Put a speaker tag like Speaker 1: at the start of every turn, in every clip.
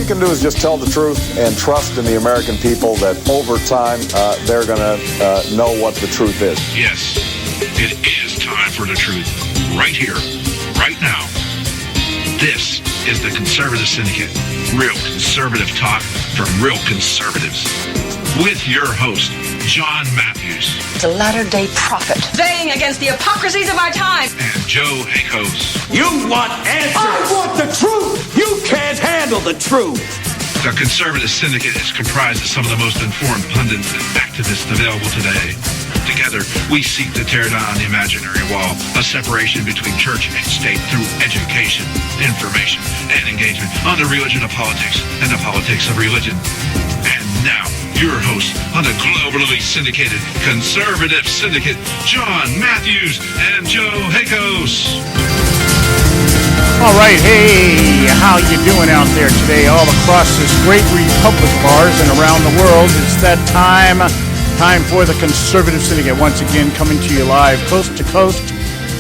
Speaker 1: you can do is just tell the truth and trust in the American people that over time they're going to know what the truth is.
Speaker 2: Yes, it is time for the truth. Right here, right now. This is the Conservative Syndicate. Real conservative talk from real conservatives. With your host, John Matthews.
Speaker 3: It's a latter-day prophet.
Speaker 4: Baying against the hypocrisies of our time.
Speaker 2: And Joe Hakos.
Speaker 5: You want answers.
Speaker 6: I want the truth. You can't handle the truth.
Speaker 2: The Conservative Syndicate is comprised of some of the most informed pundits and activists available today. Together, we seek to tear down the imaginary wall of separation between church and state through education, information, and engagement on the religion of politics and the politics of religion. And now, your host on the globally syndicated Conservative Syndicate, John Matthews and Joe Hakos.
Speaker 7: All right, hey, how you doing out there today all across this great republic of ours and around the world? It's that time for the Conservative Syndicate, once again coming to you live, coast to coast,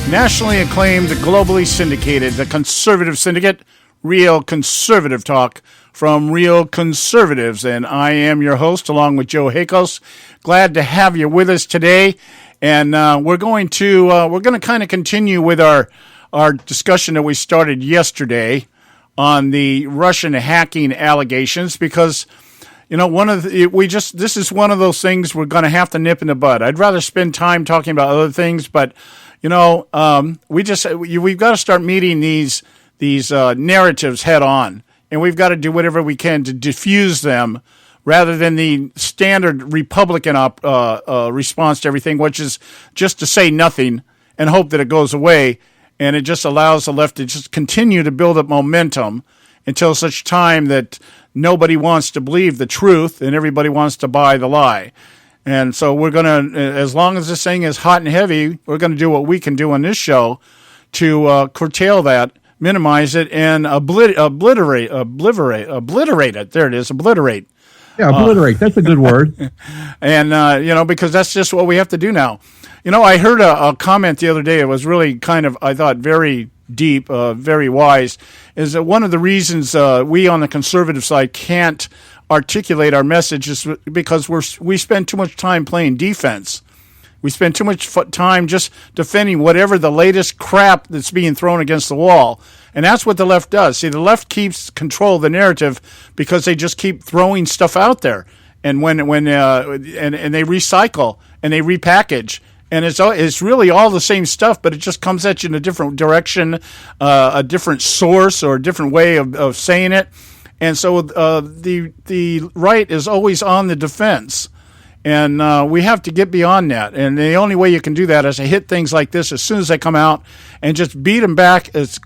Speaker 7: nationally acclaimed, globally syndicated, the Conservative Syndicate, real conservative talk from real conservatives, and I am your host along with Joe Hakos. Glad to have you with us today, and we're going to kind of continue with our discussion that we started yesterday on the Russian hacking allegations, because this is one of those things we're going to have to nip in the bud. I'd rather spend time talking about other things, but we've got to start meeting these narratives head on, and we've got to do whatever we can to diffuse them, rather than the standard Republican response to everything, which is just to say nothing and hope that it goes away, and it just allows the left to just continue to build up momentum until such time that nobody wants to believe the truth and everybody wants to buy the lie. And so we're going to, as long as this thing is hot and heavy, we're going to do what we can do on this show to curtail that, minimize it, and obliterate it. There it is, obliterate.
Speaker 8: Yeah, obliterate. That's a good word.
Speaker 7: And, because that's just what we have to do now. I heard a comment the other day. It was really kind of, I thought, very deep, very wise, is that one of the reasons we on the conservative side can't articulate our message is because we spend too much time playing defense. We spend too much time just defending whatever the latest crap that's being thrown against the wall. And that's what the left does. See, the left keeps control of the narrative because they just keep throwing stuff out there. And when they recycle and they repackage. And it's really all the same stuff, but it just comes at you in a different direction, a different source or a different way of saying it. And so the right is always on the defense. And we have to get beyond that. And the only way you can do that is to hit things like this as soon as they come out and just beat them back as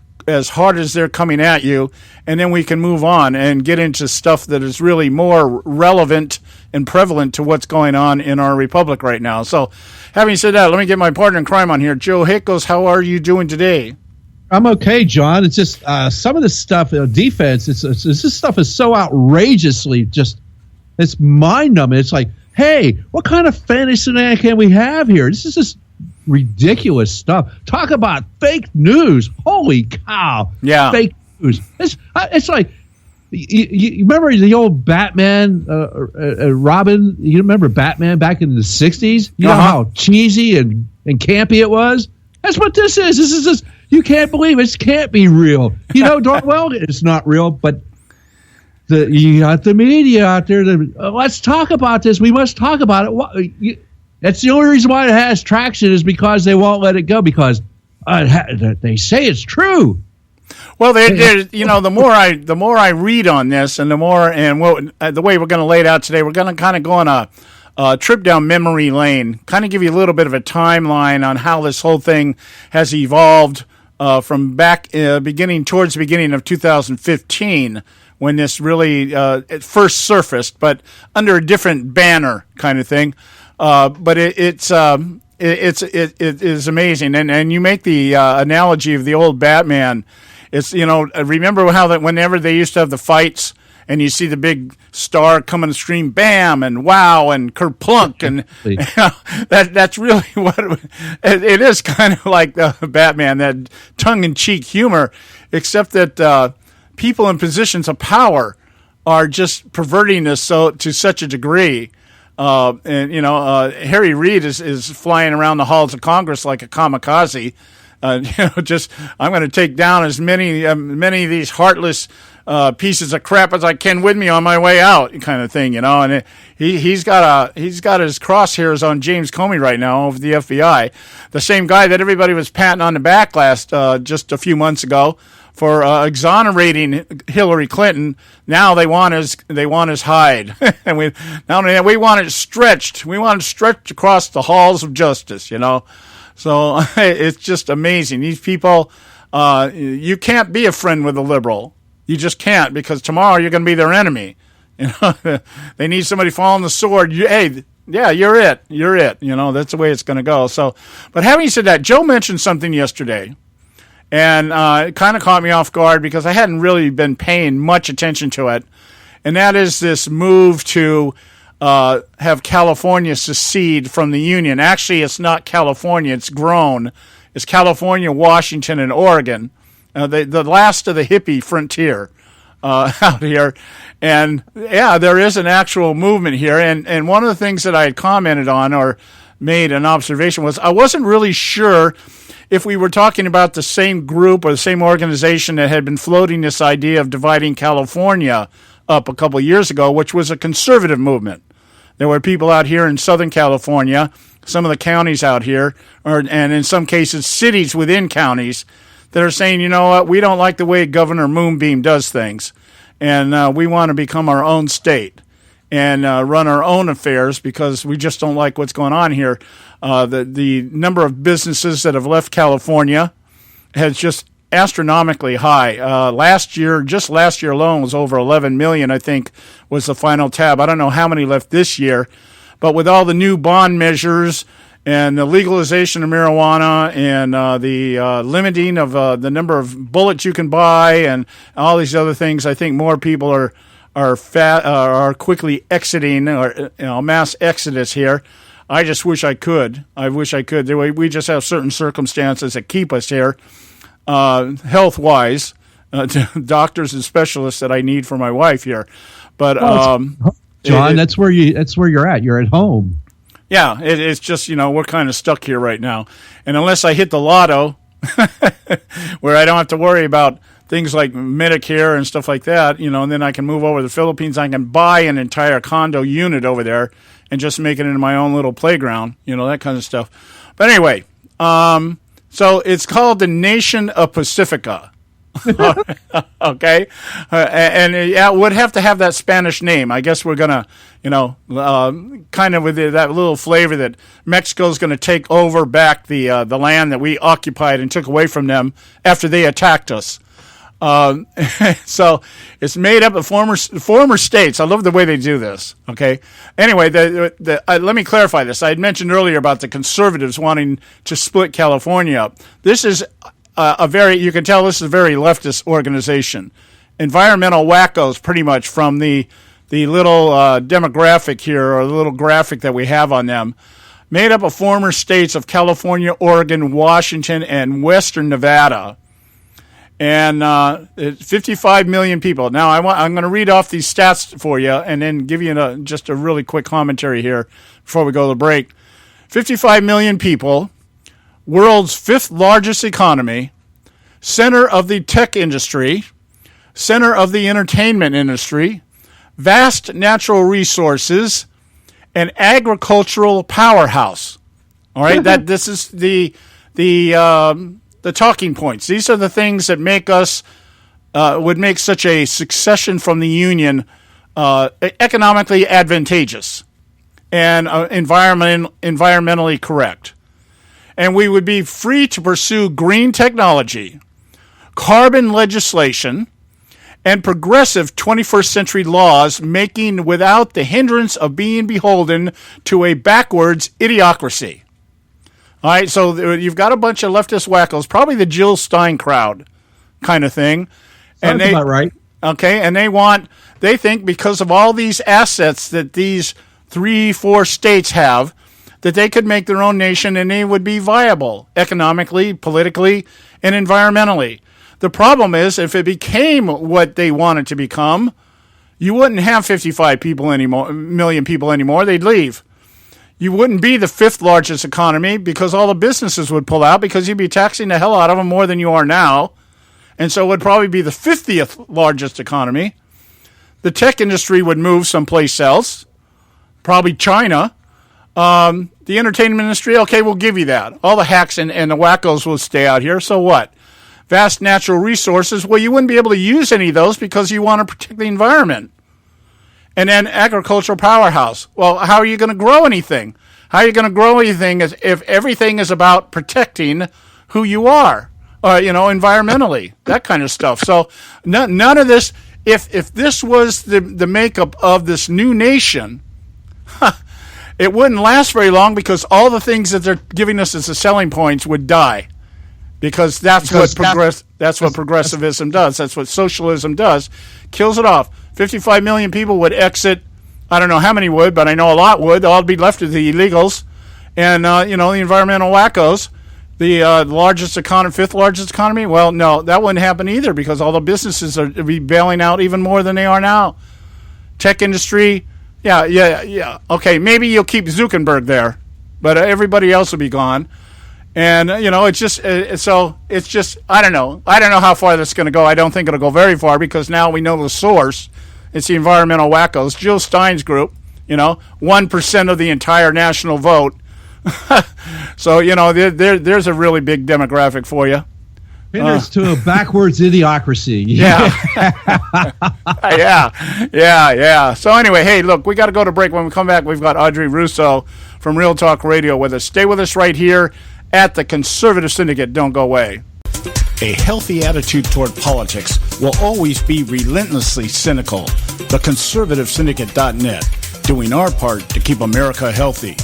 Speaker 7: hard as they're coming at you. And then we can move on and get into stuff that is really more relevant and prevalent to what's going on in our republic right now. So having said that, let me get my partner in crime on here. Joe Hakos, how are you doing today?
Speaker 8: I'm okay, John. It's just some of this stuff, defense, this stuff is so outrageously it's mind-numbing. It's like, hey, what kind of fantasy land can we have here? This is just ridiculous stuff. Talk about fake news. Holy cow.
Speaker 7: Yeah.
Speaker 8: Fake news. It's like, you remember the old Batman, Robin? You remember Batman back in the 60s? You know how cheesy and campy it was? That's what this is. This is just, you can't believe it. This can't be real. Well, it's not real, but you got the media out there. Let's talk about this. We must talk about it. That's the only reason why it has traction is because they won't let it go, because they say it's true.
Speaker 7: Well, the more I read on this, and the way we're going to lay it out today, we're going to kind of go on a trip down memory lane, kind of give you a little bit of a timeline on how this whole thing has evolved from back towards the beginning of 2015, when this really it first surfaced, but under a different banner kind of thing. But it is amazing, and you make the analogy of the old Batman. It's remember how that whenever they used to have the fights, and you see the big star come on the stream, bam, and wow, and kerplunk, and that's really what it is. Kind of like the Batman, that tongue-in-cheek humor, except that people in positions of power are just perverting this to such a degree. Harry Reid is flying around the halls of Congress like a kamikaze. I'm going to take down as many of these heartless pieces of crap as I can with me on my way out, kind of thing, And he's got his crosshairs on James Comey right now over the FBI, the same guy that everybody was patting on the back just a few months ago for exonerating Hillary Clinton. Now they want his hide, and we want it stretched. We want it stretched across the halls of justice, So it's just amazing. These people, you can't be a friend with a liberal. You just can't, because tomorrow you're going to be their enemy. They need somebody following the sword. You're it. That's the way it's going to go. So, but having said that, Joe mentioned something yesterday, and it kind of caught me off guard because I hadn't really been paying much attention to it, and that is this move to have California secede from the Union. Actually, it's not California. It's grown. It's California, Washington, and Oregon, the last of the hippie frontier out here. And, yeah, there is an actual movement here. And one of the things that I had commented on or made an observation was I wasn't really sure if we were talking about the same group or the same organization that had been floating this idea of dividing California up a couple of years ago, which was a conservative movement. There were people out here in Southern California, some of the counties out here, and in some cases cities within counties, that are saying, you know what, we don't like the way Governor Moonbeam does things, and we want to become our own state and run our own affairs because we just don't like what's going on here. The number of businesses that have left California has just astronomically high. Last year alone was over 11 million, I think, was the final tab. I don't know how many left this year, but with all the new bond measures and the legalization of marijuana and the limiting of the number of bullets you can buy and all these other things, I think more people are quickly exiting, or mass exodus here. I just wish I could. We just have certain circumstances that keep us here. Health-wise, doctors and specialists that I need for my wife here, but
Speaker 8: John, that's where you're at. You're at home.
Speaker 7: Yeah, it's just we're kind of stuck here right now, and unless I hit the lotto, where I don't have to worry about things like Medicare and stuff like that, and then I can move over to the Philippines. I can buy an entire condo unit over there and just make it into my own little playground, that kind of stuff. But anyway. So it's called the Nation of Pacifica, okay? And it would have to have that Spanish name. I guess we're going to, kind of with that little flavor that Mexico's going to take over back the land that we occupied and took away from them after they attacked us. So it's made up of former states. I love the way they do this. Okay. Anyway, let me clarify this. I had mentioned earlier about the conservatives wanting to split California up. This is you can tell this is a very leftist organization. Environmental wackos, pretty much, from the little demographic here, or the little graphic that we have on them, made up of former states of California, Oregon, Washington, and Western Nevada. And 55 million people. Now, I'm going to read off these stats for you and then give you just a really quick commentary here before we go to the break. 55 million people, world's fifth largest economy, center of the tech industry, center of the entertainment industry, vast natural resources, and agricultural powerhouse. All right, this is the talking points. These are the things that make us would make such a secession from the Union economically advantageous and environmentally correct. And we would be free to pursue green technology, carbon legislation, and progressive 21st century laws, making without the hindrance of being beholden to a backwards idiocracy. All right, so you've got a bunch of leftist wackos, probably the Jill Stein crowd kind of thing.
Speaker 8: Sounds about right.
Speaker 7: Okay, and they think because of all these assets that these 3-4 states have, that they could make their own nation and they would be viable economically, politically, and environmentally. The problem is, if it became what they wanted to become, You wouldn't have 55 million people anymore. They'd leave. You wouldn't be the 5th largest economy because all the businesses would pull out because you'd be taxing the hell out of them more than you are now. And so it would probably be the 50th largest economy. The tech industry would move someplace else, probably China. The entertainment industry, okay, we'll give you that. All the hacks and the wackos will stay out here. So what? Vast natural resources, well, you wouldn't be able to use any of those because you want to protect the environment. And then agricultural powerhouse. Well, how are you going to grow anything? How are you going to grow anything if everything is about protecting who you are, environmentally, that kind of stuff. So none of this, if this was the makeup of this new nation, it wouldn't last very long because all the things that they're giving us as the selling points would die. Because that's what progressivism does. That's what socialism does. Kills it off. 55 million people would exit. I don't know how many would, but I know a lot would. They'll all be left with the illegals and, the environmental wackos. The largest economy, 5th largest economy? Well, no, that wouldn't happen either because all the businesses are be bailing out even more than they are now. Tech industry, yeah. Okay, maybe you'll keep Zuckerberg there, but everybody else will be gone. And, it's just, I don't know. I don't know how far that's going to go. I don't think it'll go very far because now we know the source. It's the environmental wackos. Jill Stein's group, 1% of the entire national vote. So, there's a really big demographic for you.
Speaker 8: Hinders to a backwards idiocracy.
Speaker 7: Yeah. Yeah. So anyway, hey, look, we got to go to break. When we come back, we've got Audrey Russo from Real Talk Radio with us. Stay with us right here at the Conservative Syndicate. Don't go away. A healthy attitude toward politics will always be relentlessly cynical. TheConservativeSyndicate.net, doing our part to keep America healthy.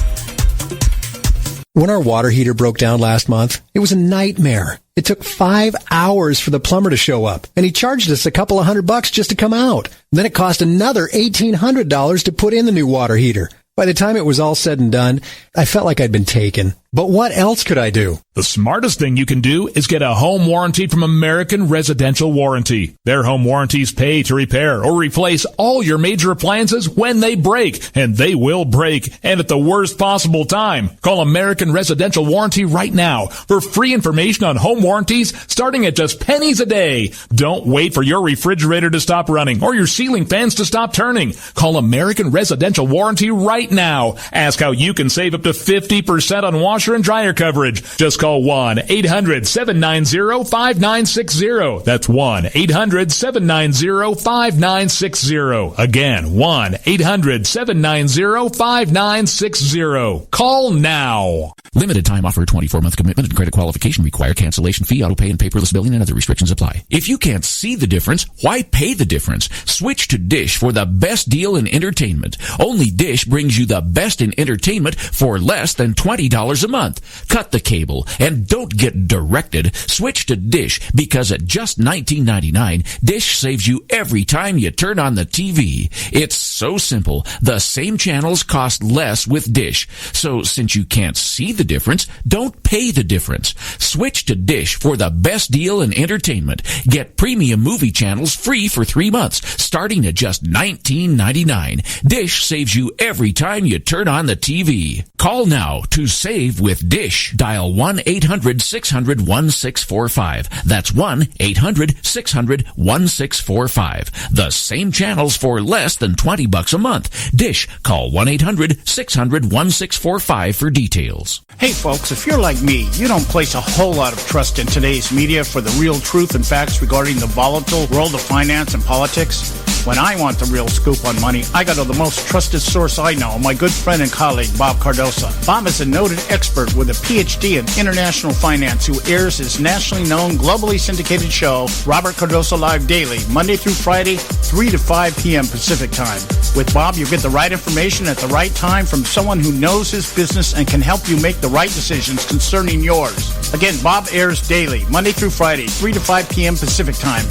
Speaker 5: When our water heater broke down last month, it was a nightmare. It took 5 hours for the plumber to show up, and he charged us a couple of $100 just to come out. Then it cost another $1,800 to put in the new water heater. By the time it was all said and done, I felt like I'd been taken. But what else could I do?
Speaker 9: The smartest thing you can do is get a home warranty from American Residential Warranty. Their home warranties pay to repair or replace all your major appliances when they break, and they will break, and at the worst possible time. Call American Residential Warranty right now for free information on home warranties starting at just pennies a day. Don't wait for your refrigerator to stop running or your ceiling fans to stop turning. Call American Residential Warranty right now. Ask how you can save up to 50% on washer and dryer coverage. Just call 1-800-790-5960. That's 1-800-790-5960. Again, 1-800-790-5960. Call now.
Speaker 10: Limited time offer, 24-month commitment and credit qualification required. Cancellation fee, auto pay, and paperless billing and other restrictions apply. If you can't see the difference, why pay the difference? Switch to Dish for the best deal in entertainment. Only Dish brings you the best in entertainment for less than $20 a month. Cut the cable and don't get directed. Switch to Dish because at just $19.99, Dish saves you every time you turn on the TV. It's so simple. The same channels cost less with Dish. So since you can't see the difference, don't pay the difference. Switch to Dish for the best deal in entertainment. Get premium movie channels free for 3 months, starting at just $19.99. Dish saves you every time you turn on the TV. Call now to save with Dish. Dial 1-800-600-1645. That's 1-800-600-1645. The same channels for less than $20 a month. Dish. Call 1-800-600-1645 for details.
Speaker 7: Hey folks, if you're like me, you don't place a whole lot of trust in today's media for the real truth and facts regarding the volatile world of finance and politics. When I want the real scoop on money, I go to the most trusted source I know, my good friend and colleague, Bob Cardoso. Bob is a noted expert with a PhD in international finance who airs his nationally known, globally syndicated show, Robert Cardoso Live Daily, Monday through Friday, 3 to 5 p.m. Pacific Time. With Bob, you get the right information at the right time from someone who knows his business and can help you make the right decisions concerning yours. Again, Bob airs daily, Monday through Friday, 3 to 5 p.m. Pacific Time.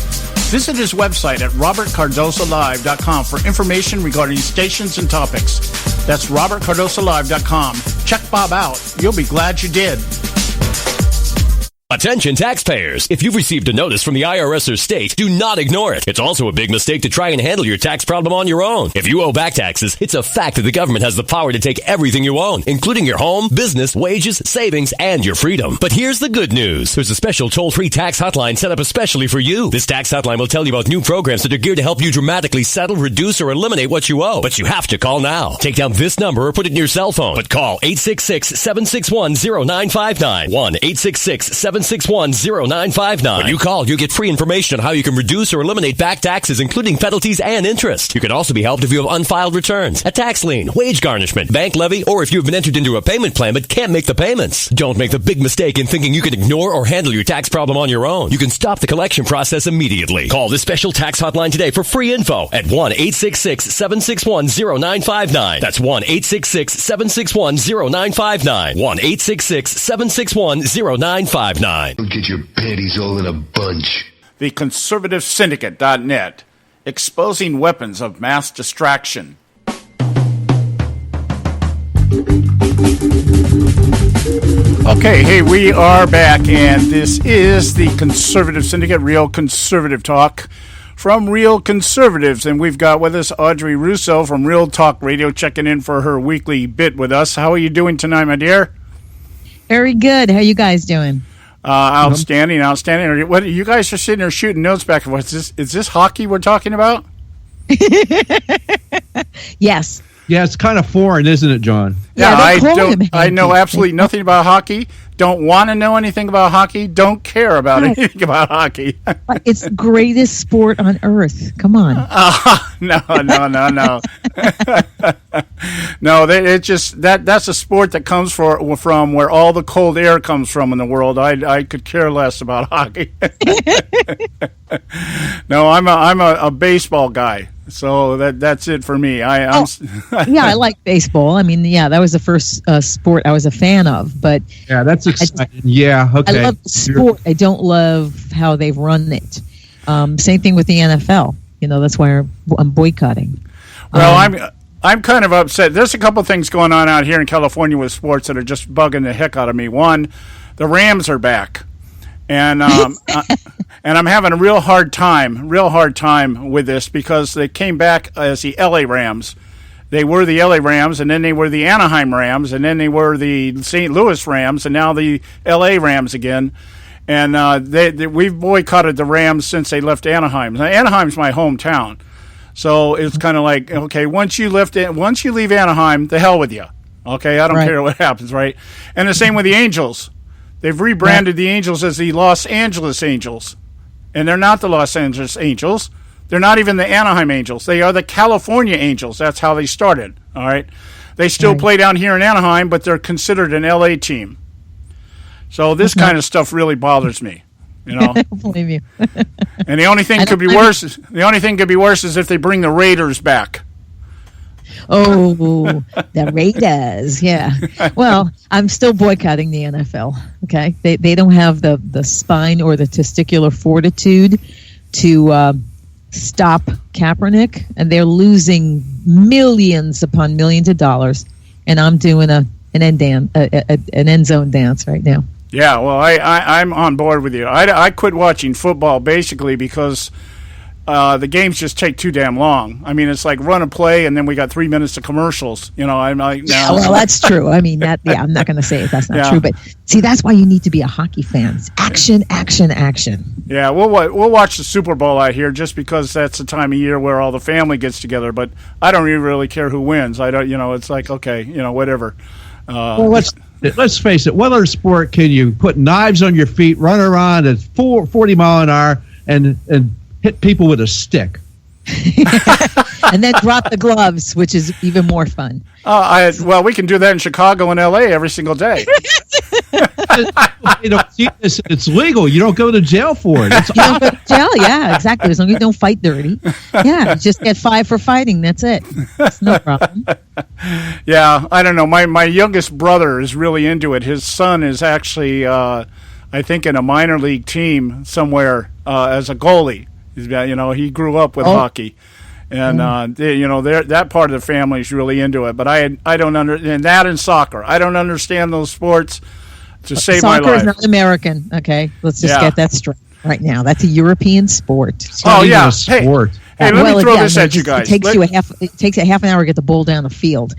Speaker 7: Visit his website at robertcardosolive.com for information regarding stations and topics. That's robertcardosolive.com. Check Bob out. You'll be glad you did.
Speaker 11: Attention taxpayers. If you've received a notice from the IRS or state, do not ignore it. It's also a big mistake to try and handle your tax problem on your own. If you owe back taxes, it's a fact that the government has the power to take everything you own, including your home, business, wages, savings, and your freedom. But here's the good news. There's a special toll-free tax hotline set up especially for you. This tax hotline will tell you about new programs that are geared to help you dramatically settle, reduce, or eliminate what you owe. But you have to call now. Take down this number or put it in your cell phone. But call 866-761-0959. 1-866-761-0959. When you call, you get free information on how you can reduce or eliminate back taxes, including penalties and interest. You can also be helped if you have unfiled returns, a tax lien, wage garnishment, bank levy, or if you've been entered into a payment plan but can't make the payments. Don't make the big mistake in thinking you can ignore or handle your tax problem on your own. You can stop the collection process immediately. Call this special tax hotline today for free info at 1-866-761-0959. That's 1-866-761-0959. 1-866-761-0959.
Speaker 12: Don't get your panties all in a bunch.
Speaker 7: The Conservative Syndicate.net, exposing weapons of mass distraction. Okay, hey, we are back, and this is the Conservative Syndicate, real conservative talk from real conservatives. And we've got with us Audrey Russo from Real Talk Radio checking in for her weekly bit with us. How are you doing tonight, my dear?
Speaker 13: Very good. How you guys doing?
Speaker 7: Outstanding. What you guys are sitting there shooting notes back and forth? Is this hockey we're talking about?
Speaker 13: Yes.
Speaker 8: Yeah, it's kind of foreign, isn't it, John?
Speaker 7: Yeah, I know absolutely nothing about hockey. Don't want to know anything about hockey. Don't care about anything about hockey.
Speaker 13: It's the greatest sport on earth. Come on.
Speaker 7: No. No, it's just that's a sport that comes from where all the cold air comes from in the world. I could care less about hockey. No, I'm a baseball guy. So that's it for me.
Speaker 13: Yeah, I like baseball. I mean, yeah, that was the first sport I was a fan of. But
Speaker 8: yeah, that's exciting. Okay.
Speaker 13: I love the sport. I don't love how they've run it. Same thing with the NFL. You know, that's why I'm boycotting.
Speaker 7: Well, I'm kind of upset. There's a couple things going on out here in California with sports that are just bugging the heck out of me. One, the Rams are back. And and I'm having a real hard time with this because they came back as the LA Rams. They were the LA Rams, and then they were the Anaheim Rams, and then they were the St. Louis Rams, and now the LA Rams again. And we've boycotted the Rams since they left Anaheim. Now, Anaheim's my hometown, so it's kind of like, okay, once you leave Anaheim, the hell with you. Okay, I don't care what happens, right? And the same with the Angels. They've rebranded the Angels as the Los Angeles Angels. And they're not the Los Angeles Angels. They're not even the Anaheim Angels. They are the California Angels. That's how they started, all right? They still play down here in Anaheim, but they're considered an L.A. team. So this kind of stuff really bothers me, you know?
Speaker 13: I don't believe you.
Speaker 7: And the only thing could be worse is if they bring the Raiders back.
Speaker 13: Oh, the Raiders, yeah. Well, I'm still boycotting the NFL, okay? They don't have the spine or the testicular fortitude to stop Kaepernick, and they're losing millions upon millions of dollars, and I'm doing an end zone dance right now.
Speaker 7: Yeah, well, I'm on board with you. I quit watching football basically because the games just take too damn long. I mean, it's like run a play, and then we got 3 minutes of commercials. You know, I'm like, now.
Speaker 13: Yeah, well, that's true. I mean, I'm not going to say that's not true, but see, that's why you need to be a hockey fan. It's action, action, action. Yeah,
Speaker 7: we'll watch the Super Bowl out here just because that's the time of year where all the family gets together. But I don't even really care who wins. I don't, it's like, okay, whatever.
Speaker 8: Well, let's face it. What other sport can you put knives on your feet, run around at 40 mile an hour, and hit people with a stick?
Speaker 13: And then drop the gloves, which is even more fun.
Speaker 7: We can do that in Chicago and L.A. every single day.
Speaker 8: It's legal. You don't go to jail for it.
Speaker 13: You don't go to jail, yeah, exactly. As long as you don't fight dirty. Yeah, you just get 5 for fighting. That's it. It's no problem.
Speaker 7: Yeah, I don't know. My youngest brother is really into it. His son is actually, I think, in a minor league team somewhere as a goalie. He grew up with hockey, and that part of the family is really into it. But I don't understand that in soccer. I don't understand those sports. to save my life.
Speaker 13: Soccer is not American. Okay, let's just get that straight right now. That's a European sport.
Speaker 8: It's not even a sport.
Speaker 7: Hey, let me throw this at you guys.
Speaker 13: It takes a half an hour to get the ball down the field.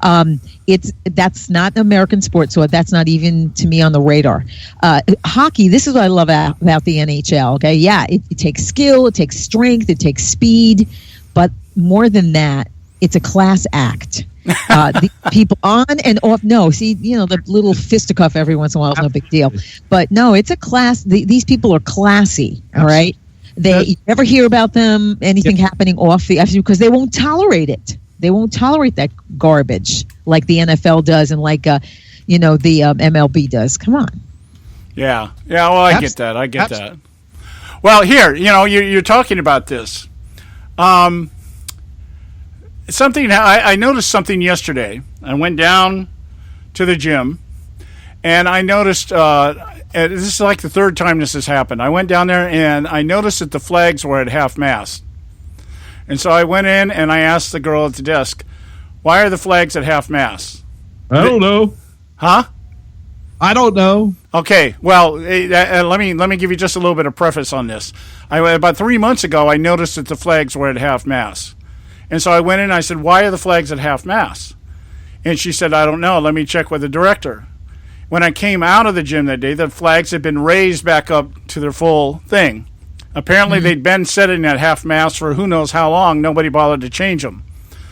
Speaker 13: That's not an American sport, so that's not even to me on the radar. Hockey. This is what I love about the NHL. Okay, yeah, it takes skill, it takes strength, it takes speed, but more than that, it's a class act. The people on and off. No, see, the little fisticuff every once in a while is no big deal, but no, it's a class. These people are classy. All right. You never hear about them, anything happening off the ice, because they won't tolerate it. They won't tolerate that garbage like the NFL does and like, the MLB does. Come on.
Speaker 7: Yeah. Well, I get that. Well, here, you're talking about this. Something I noticed something yesterday. I went down to the gym, and I noticed. This is like the third time this has happened. I went down there and I noticed that the flags were at half-mast. And so I went in and I asked the girl at the desk, "Why are the flags at half-mast?"
Speaker 8: I don't know.
Speaker 7: Huh?
Speaker 8: I don't know.
Speaker 7: Okay, well, let me give you just a little bit of preface on this. About 3 months ago, I noticed that the flags were at half-mast. And so I went in and I said, "Why are the flags at half-mast?" And she said, "I don't know. Let me check with the director." When I came out of the gym that day, the flags had been raised back up to their full thing. Apparently, they'd been sitting at half-mast for who knows how long. Nobody bothered to change them.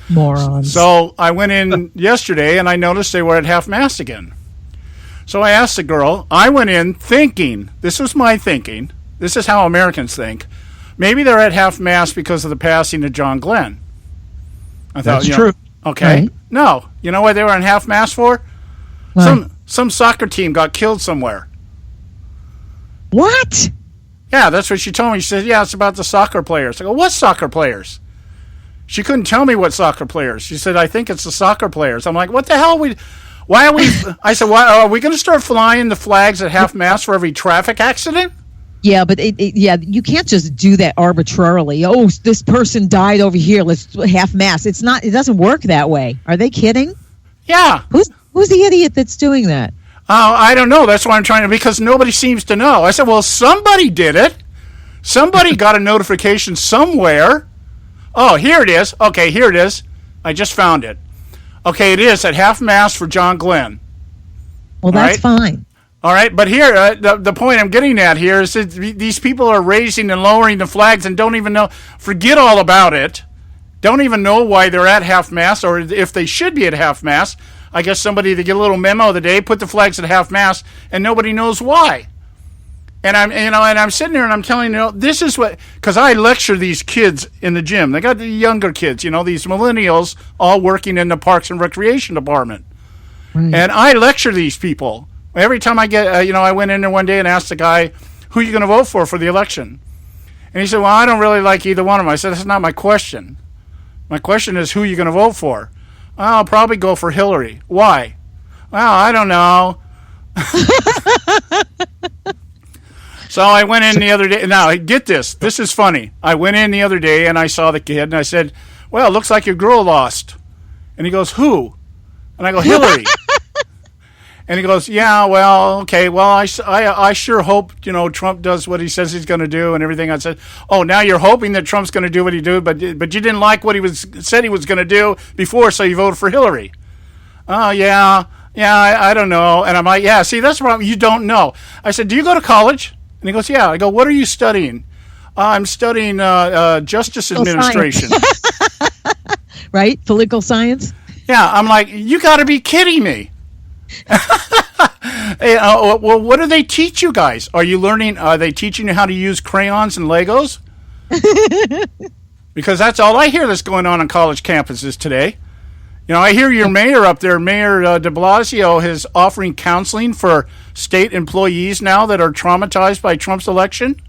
Speaker 13: Morons.
Speaker 7: So I went in yesterday, and I noticed they were at half-mast again. So I asked the girl. I went in thinking, this was my thinking, this is how Americans think, maybe they're at half-mast because of the passing of John Glenn. I thought,
Speaker 8: that's true.
Speaker 7: Okay.
Speaker 13: Right.
Speaker 7: No. You know what they were on half-mast for?
Speaker 13: What?
Speaker 7: Some soccer team got killed somewhere.
Speaker 13: What?
Speaker 7: Yeah, that's what she told me. She said, "Yeah, it's about the soccer players." I go, "What soccer players?" She couldn't tell me what soccer players. She said, "I think it's the soccer players." I'm like, "What the hell? Why are we?" I said, "Why are we going to start flying the flags at half-mast for every traffic accident?"
Speaker 13: Yeah, but you can't just do that arbitrarily. Oh, this person died over here. Let's half-mast. It's not. It doesn't work that way. Are they kidding?
Speaker 7: Yeah.
Speaker 13: Who's the idiot that's doing that?
Speaker 7: I don't know. That's why I'm trying to, because nobody seems to know. I said, well, somebody did it. Somebody got a notification somewhere. Oh, here it is. Okay, here it is. I just found it. Okay, it is at half-mast for John Glenn.
Speaker 13: Well, that's fine.
Speaker 7: All right, but here, the point I'm getting at here is that these people are raising and lowering the flags and don't even know, forget all about it, don't even know why they're at half-mast or if they should be at half-mast. I guess somebody, they get a little memo of the day, put the flags at half-mast, and nobody knows why. And I'm sitting there and I'm telling this is what, because I lecture these kids in the gym. They got the younger kids, these millennials all working in the Parks and Recreation Department. And I lecture these people. Every time I get, I went in there one day and asked the guy, "Who are you going to vote for the election?" And he said, "Well, I don't really like either one of them." I said, "That's not my question. My question is, who are you going to vote for?" "I'll probably go for Hillary." "Why?" "Well, I don't know." So I went in the other day. Now, get this. This is funny. I went in the other day and I saw the kid and I said, "Well, it looks like your girl lost." And he goes, "Who?" And I go, "Hillary." And he goes, "Yeah, well, okay. Well, I sure hope, Trump does what he says he's going to do and everything." I said, "Oh, now you're hoping that Trump's going to do what he do, but you didn't like what said he was going to do before, so you voted for Hillary." "Oh, yeah, I don't know." And I'm like, "Yeah, see, that's the problem. You don't know." I said, "Do you go to college?" And he goes, "Yeah." I go, "What are you studying?" "I'm studying justice administration."
Speaker 13: Right? Political science?
Speaker 7: Yeah, I'm like, you got to be kidding me. Well, what do they teach you guys? Are they teaching you how to use crayons and Legos? Because that's all I hear that's going on college campuses today. I hear your mayor up there, Mayor de Blasio, is offering counseling for state employees now that are traumatized by Trump's election.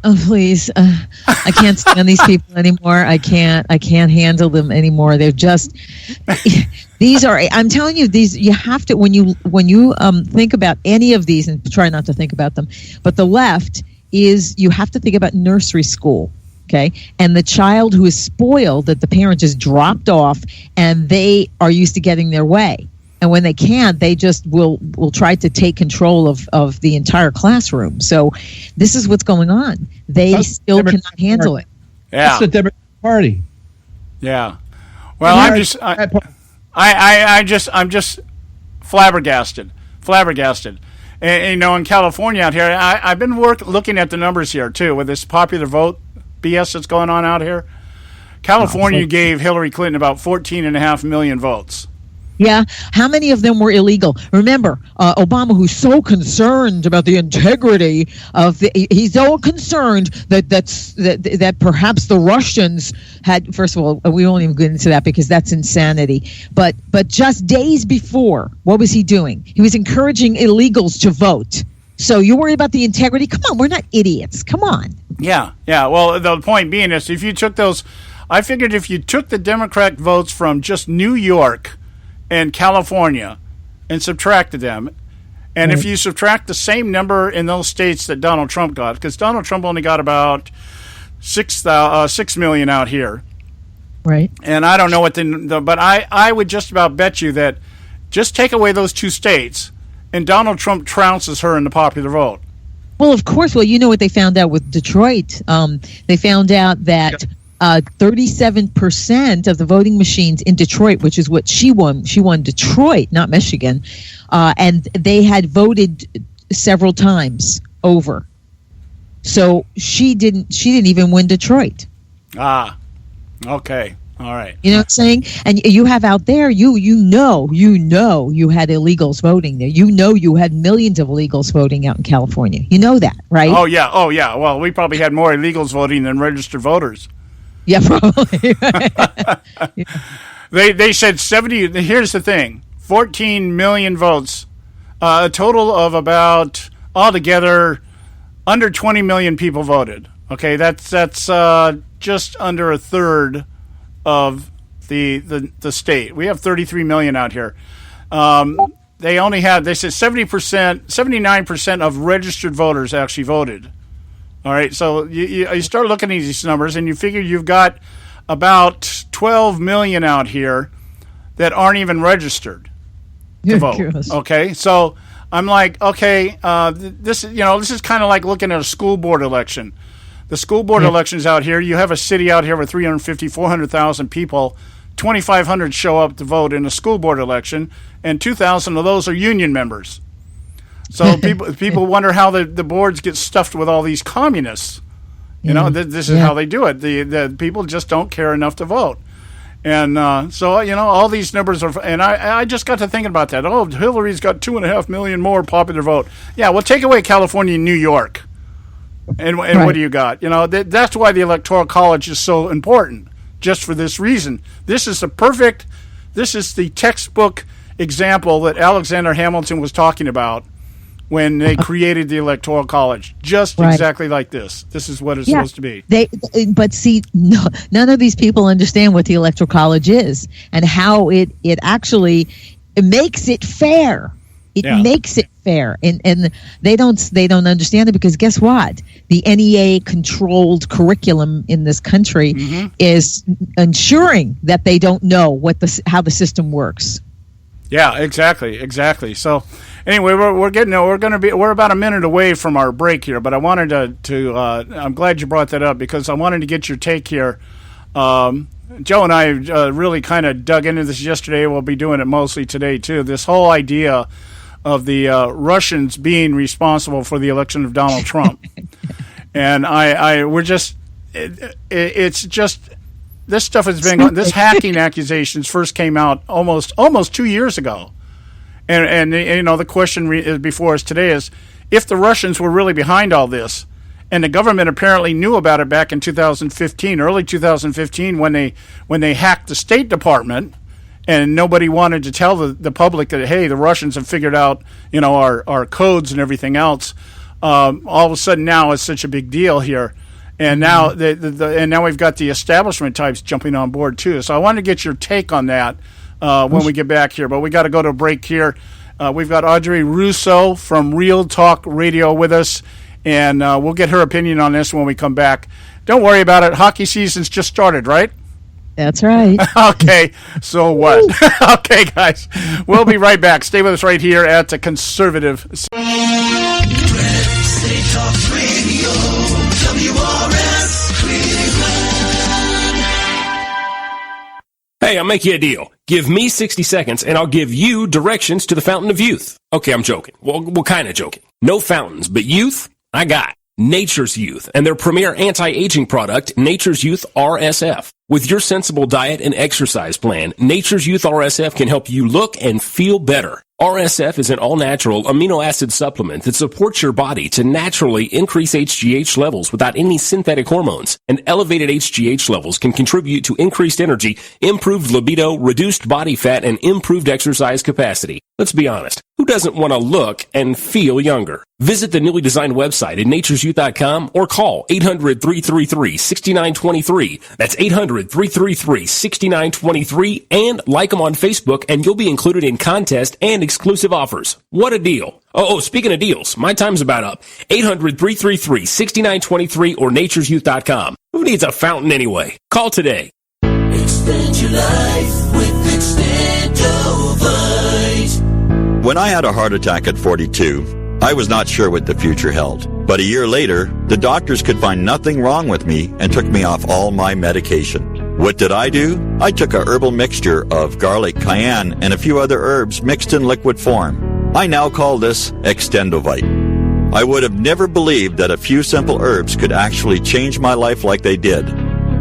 Speaker 13: Oh, please. I can't stand these people anymore. I can't handle them anymore. They're just, I'm telling you, you have to, when you think about any of these, and try not to think about them, but the left is, you have to think about nursery school. Okay. And the child who is spoiled that the parent just dropped off and they are used to getting their way. And when they can't, they just will try to take control of the entire classroom. So this is what's going on. They still cannot handle it.
Speaker 7: Yeah.
Speaker 8: That's the Democratic Party.
Speaker 7: Yeah. Well, I'm just flabbergasted. And, in California out here, I've been looking at the numbers here, too, with this popular vote BS that's going on out here. California gave Hillary Clinton about 14.5 million votes.
Speaker 13: Yeah. How many of them were illegal? Remember, Obama, who's so concerned about the integrity of he's so concerned that perhaps the Russians had, first of all, we won't even get into that because that's insanity. But just days before, what was he doing? He was encouraging illegals to vote. So you worry about the integrity? Come on, we're not idiots. Come on.
Speaker 7: Yeah. Well, the point being is, if you took those, I figured if you took the Democrat votes from just New York and California and subtracted them, and if you subtract the same number in those states that Donald Trump got, because Donald Trump only got about 6 million out here,
Speaker 13: right?
Speaker 7: And I don't know what but I would just about bet you that just take away those two states and Donald Trump trounces her in the popular vote.
Speaker 13: Well, of course. Well, you know what they found out with Detroit? They found out that 37% of the voting machines in Detroit, which is what she won Detroit, not Michigan, and they had voted several times over. So she didn't even win Detroit.
Speaker 7: Ah, okay. All right.
Speaker 13: You know what I'm saying? And you have out there, you know you had illegals voting there. You know you had millions of illegals voting out in California. You know that, right?
Speaker 7: Oh, yeah. Well, we probably had more illegals voting than registered voters.
Speaker 13: Yeah, probably.
Speaker 7: Yeah. They said 70. Here's the thing: 14 million votes, a total of about altogether under 20 million people voted. Okay, that's just under a third of the state. We have 33 million out here. They said 79% of registered voters actually voted. All right, so you start looking at these numbers, and you figure you've got about 12 million out here that aren't even registered to vote. Okay, so I'm like, okay, this is kind of like looking at a school board election. The school board elections out here, you have a city out here with 350, 400,000 people. 2,500 show up to vote in a school board election, and 2,000 of those are union members. So people wonder how the boards get stuffed with all these communists. You know, this is how they do it. The people just don't care enough to vote. And so, all these numbers are, and I just got to thinking about that. Oh, Hillary's got 2.5 million more popular vote. Yeah, well, take away California and New York. And what do you got? That's why the Electoral College is so important, just for this reason. This is the textbook example that Alexander Hamilton was talking about when they created the Electoral College. Just exactly like this. This is what it's supposed to be.
Speaker 13: But see, none of these people understand what the Electoral College is and how it actually makes it fair. It makes it fair, and they don't understand it because guess what? The NEA controlled curriculum in this country is ensuring that they don't know how the system works.
Speaker 7: Yeah, exactly. So, anyway, we're about a minute away from our break here, but I wanted to I'm glad you brought that up because I wanted to get your take here. Joe and I really kind of dug into this yesterday. We'll be doing it mostly today too. This whole idea of the Russians being responsible for the election of Donald Trump, and it's just. This stuff has been going. This hacking accusations first came out almost 2 years ago, and the question before us today is if the Russians were really behind all this, and the government apparently knew about it back in 2015, early 2015, when they hacked the State Department, and nobody wanted to tell the public that hey, the Russians have figured out our codes and everything else. All of a sudden now it's such a big deal here. And now now we've got the establishment types jumping on board too. So I wanted to get your take on that when we get back here. But we got to go to a break here. We've got Audrey Russo from Real Talk Radio with us, and we'll get her opinion on this when we come back. Don't worry about it. Hockey season's just started, right?
Speaker 13: That's right.
Speaker 7: Okay, so what? Okay, guys, we'll be right back. Stay with us right here at the Conservative Syndicate.
Speaker 14: Talk Radio, WRS Cleveland.
Speaker 11: Hey, I'll make you a deal. Give me 60 seconds and I'll give you directions to the Fountain of Youth. Okay, I'm joking. Well, kind of joking. No fountains, but youth, I got Nature's Youth and their premier anti-aging product, Nature's Youth RSF. With your sensible diet and exercise plan, Nature's Youth RSF can help you look and feel better. RSF is an all-natural amino acid supplement that supports your body to naturally increase HGH levels without any synthetic hormones. And elevated HGH levels can contribute to increased energy, improved libido, reduced body fat, and improved exercise capacity. Let's be honest. Who doesn't want to look and feel younger? Visit the newly designed website at naturesyouth.com or call 800-333-6923. That's 800-333-6923 and like them on Facebook and you'll be included in contest and exclusive offers. What a deal. Oh, speaking of deals, my time's about up. 800-333-6923 or naturesyouth.com. Who needs a fountain anyway? Call today.
Speaker 14: Extend your life with Extendovite.
Speaker 15: When I had a heart attack at 42, I was not sure what the future held. But a year later, the doctors could find nothing wrong with me and took me off all my medication. What did I do? I took a herbal mixture of garlic, cayenne, and a few other herbs mixed in liquid form. I now call this Extendovite. I would have never believed that a few simple herbs could actually change my life like they did.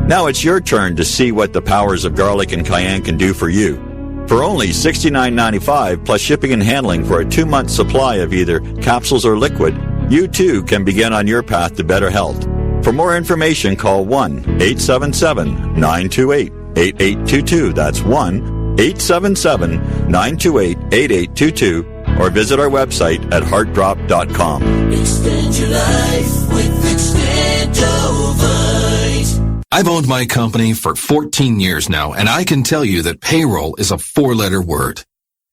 Speaker 15: Now it's your turn to see what the powers of garlic and cayenne can do for you. For only $69.95 plus shipping and handling for a 2-month supply of either capsules or liquid, you too can begin on your path to better health. For more information, call 1-877-928-8822. That's 1-877-928-8822. Or visit our website at heartdrop.com.
Speaker 14: Extend your life with Extendovite.
Speaker 16: I've owned my company for 14 years now, and I can tell you that payroll is a 4-letter word.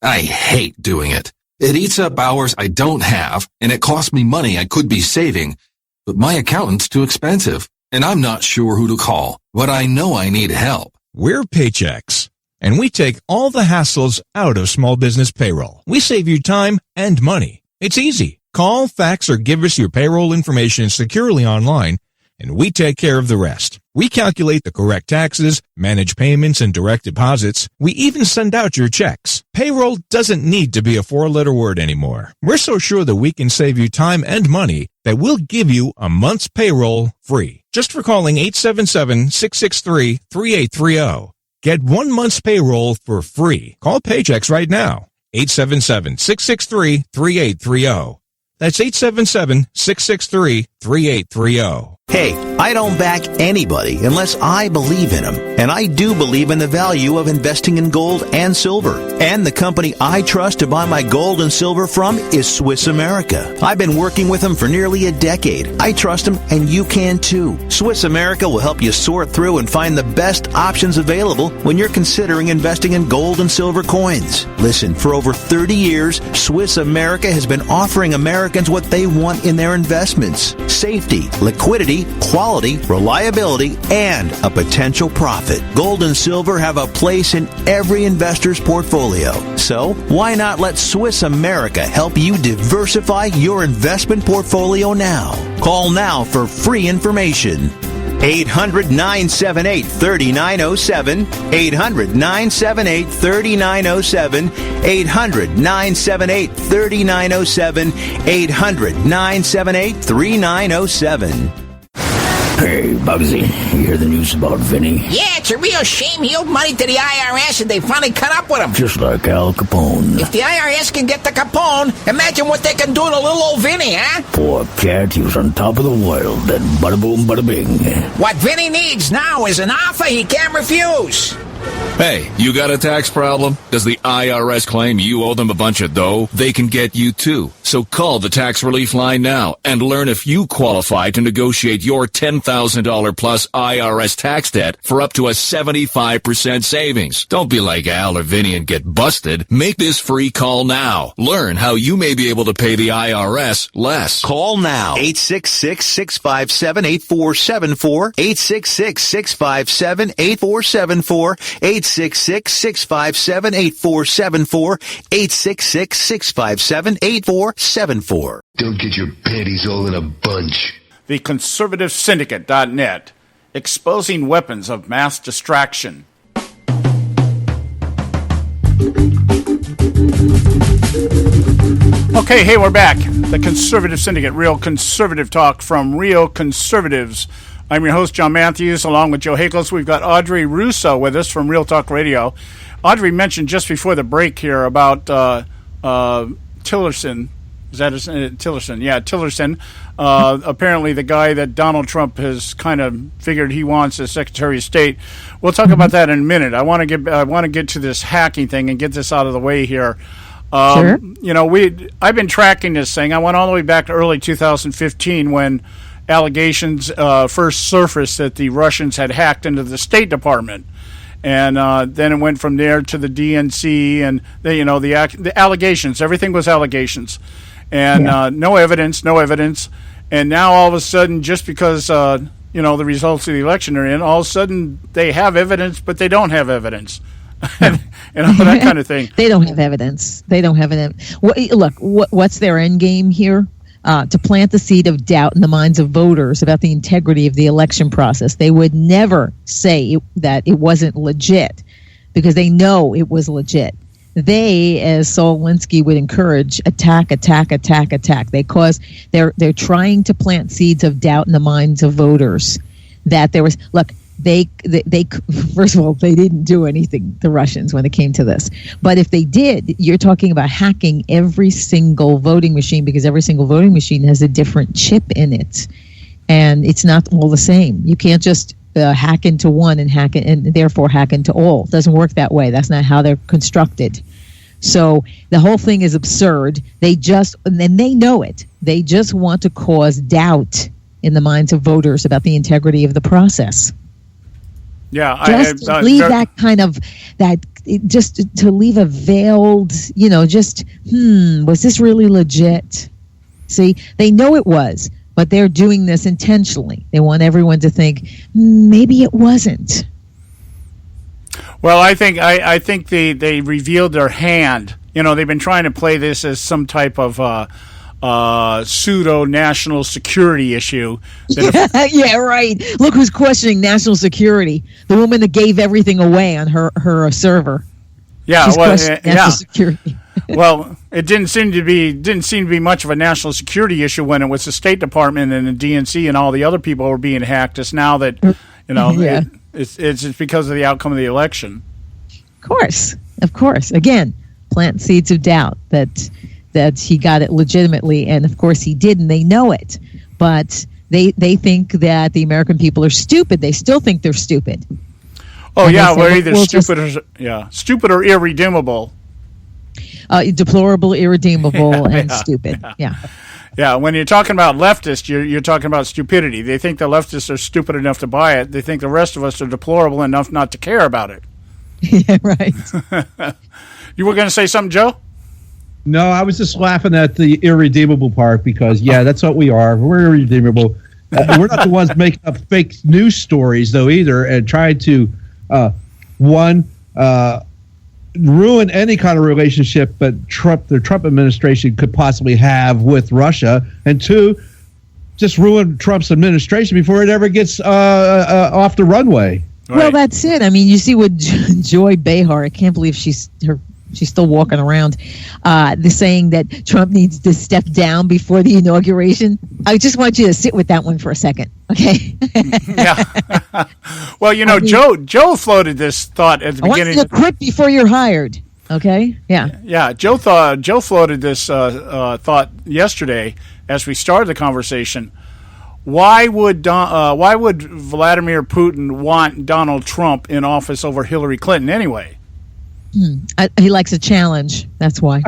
Speaker 16: I hate doing it. It eats up hours I don't have, and it costs me money I could be saving. But my accountant's too expensive, and I'm not sure who to call, but I know I need help.
Speaker 17: We're Paychex, and we take all the hassles out of small business payroll. We save you time and money. It's easy. Call, fax, or give us your payroll information securely online, and we take care of the rest. We calculate the correct taxes, manage payments and direct deposits. We even send out your checks. Payroll doesn't need to be a 4-letter word anymore. We're so sure that we can save you time and money that we'll give you a month's payroll free. Just for calling 877-663-3830. Get 1 month's payroll for free. Call Paychex right now. 877-663-3830. That's 877-663-3830.
Speaker 18: Hey, I don't back anybody unless I believe in them. And I do believe in the value of investing in gold and silver. And the company I trust to buy my gold and silver from is Swiss America. I've been working with them for nearly a decade. I trust them, and you can too. Swiss America will help you sort through and find the best options available when you're considering investing in gold and silver coins. Listen, for over 30 years, Swiss America has been offering Americans what they want in their investments: safety, liquidity, quality, reliability, and a potential profit. Gold and silver have a place in every investor's portfolio. So, why not let Swiss America help you diversify your investment portfolio now? Call now for free information. 800-978-3907, 800-978-3907, 800-978-3907, 800-978-3907.
Speaker 19: Hey, Bugsy, you hear the news about Vinny?
Speaker 20: Yeah, it's a real shame he owed money to the IRS and they finally caught up with him.
Speaker 19: Just like Al Capone.
Speaker 20: If the IRS can get to Capone, imagine what they can do to little old Vinny, huh?
Speaker 19: Poor cat, he was on top of the world, and bada boom, bada bing.
Speaker 20: What Vinny needs now is an offer he can't refuse.
Speaker 21: Hey, you got a tax problem? Does the IRS claim you owe them a bunch of dough? They can get you too. So call the tax relief line now and learn if you qualify to negotiate your $10,000 plus IRS tax debt for up to a 75% savings. Don't be like Al or Vinny and get busted. Make this free call now. Learn how you may be able to pay the IRS less.
Speaker 18: Call now. 866-657-8474. 866-657-8474. 866-657-8474. 866-657-8474.
Speaker 12: Don't get your panties all in a bunch.
Speaker 7: The Conservative Syndicate.net, exposing weapons of mass distraction. Okay, hey, we're back. The Conservative Syndicate, real conservative talk from real conservatives. I'm your host, John Matthews, along with Joe Hakels. We've got Audrey Russo with us from Real Talk Radio. Audrey mentioned just before the break here about Tillerson. Is that Tillerson? Yeah, Tillerson. Apparently the guy that Donald Trump has kind of figured he wants as Secretary of State. We'll talk about that in a minute. I want to get to this hacking thing and get this out of the way here.
Speaker 13: Sure.
Speaker 7: You know, I've been tracking this thing. I went all the way back to early 2015 when allegations first surfaced that the Russians had hacked into the State Department, and then it went from there to the DNC, and the allegations. Everything was allegations, and no evidence, and now all of a sudden, just because the results of the election are in, all of a sudden they have evidence, but they don't have evidence. That kind of thing.
Speaker 13: They don't have evidence. Look, what's their end game here? To plant the seed of doubt in the minds of voters about the integrity of the election process. They would never say that it wasn't legit because they know it was legit. They, as Saul Alinsky would encourage, attack. They're trying to plant seeds of doubt in the minds of voters that there was. Look, they first of all, they didn't do anything, the Russians, when it came to this. But if they did, you're talking about hacking every single voting machine, because every single voting machine has a different chip in it, and it's not all the same. You can't just hack into one and hack it, and therefore hack into all. It doesn't work that way. That's not how they're constructed. So the whole thing is absurd. And they know it. They just want to cause doubt in the minds of voters about the integrity of the process.
Speaker 7: Yeah,
Speaker 13: just to leave to leave a veiled, was this really legit? See, they know it was, but they're doing this intentionally. They want everyone to think maybe it wasn't.
Speaker 7: Well, I think they revealed their hand. They've been trying to play this as some type of pseudo national security issue.
Speaker 13: Yeah, right. Look who's questioning national security. The woman that gave everything away on her server.
Speaker 7: Yeah,
Speaker 13: she's questioning national security.
Speaker 7: Well, it didn't seem to be much of a national security issue when it was the State Department and the DNC and all the other people were being hacked. It's now that it's because of the outcome of the election. Of course. Again, plant seeds of doubt that he got it legitimately, and of course he did, and they know it. But they think that the American people are stupid. They still think they're stupid. Oh, and yeah, we're either stupid or irredeemable.
Speaker 13: Deplorable, irredeemable, and stupid. Yeah.
Speaker 7: Yeah, when you're talking about leftists, you're talking about stupidity. They think the leftists are stupid enough to buy it. They think the rest of us are deplorable enough not to care about it.
Speaker 13: Yeah, right.
Speaker 7: You were going to say something, Joe?
Speaker 8: No, I was just laughing at the irredeemable part because, that's what we are. We're irredeemable. We're not the ones making up fake news stories, though, either, and trying to, ruin any kind of relationship that the Trump administration could possibly have with Russia, and two, just ruin Trump's administration before it ever gets off the runway.
Speaker 13: Right. Well, that's it. I mean, you see what Joy Behar, I can't believe she's still walking around, the saying that Trump needs to step down before the inauguration. I just want you to sit with that one for a second, okay?
Speaker 7: Yeah. Well, Joe floated this thought at the beginning.
Speaker 13: I want you to quit before you're hired, okay? Yeah.
Speaker 7: Yeah, Joe floated this thought yesterday as we started the conversation. why would Vladimir Putin want Donald Trump in office over Hillary Clinton anyway?
Speaker 13: He likes a challenge. That's why.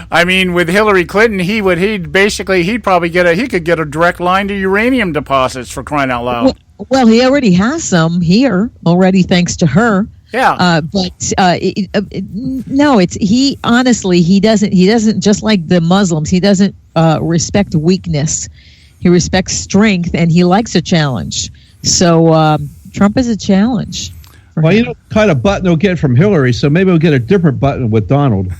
Speaker 7: I mean, with Hillary Clinton, he could get a direct line to uranium deposits, for crying out loud.
Speaker 13: Well, he already has some here already, thanks to her.
Speaker 7: Yeah.
Speaker 13: No, he doesn't just like the Muslims. He doesn't respect weakness. He respects strength, and he likes a challenge. So Trump is a challenge.
Speaker 8: Well, you know what kind of button he'll get from Hillary, so maybe we'll get a different button with Donald.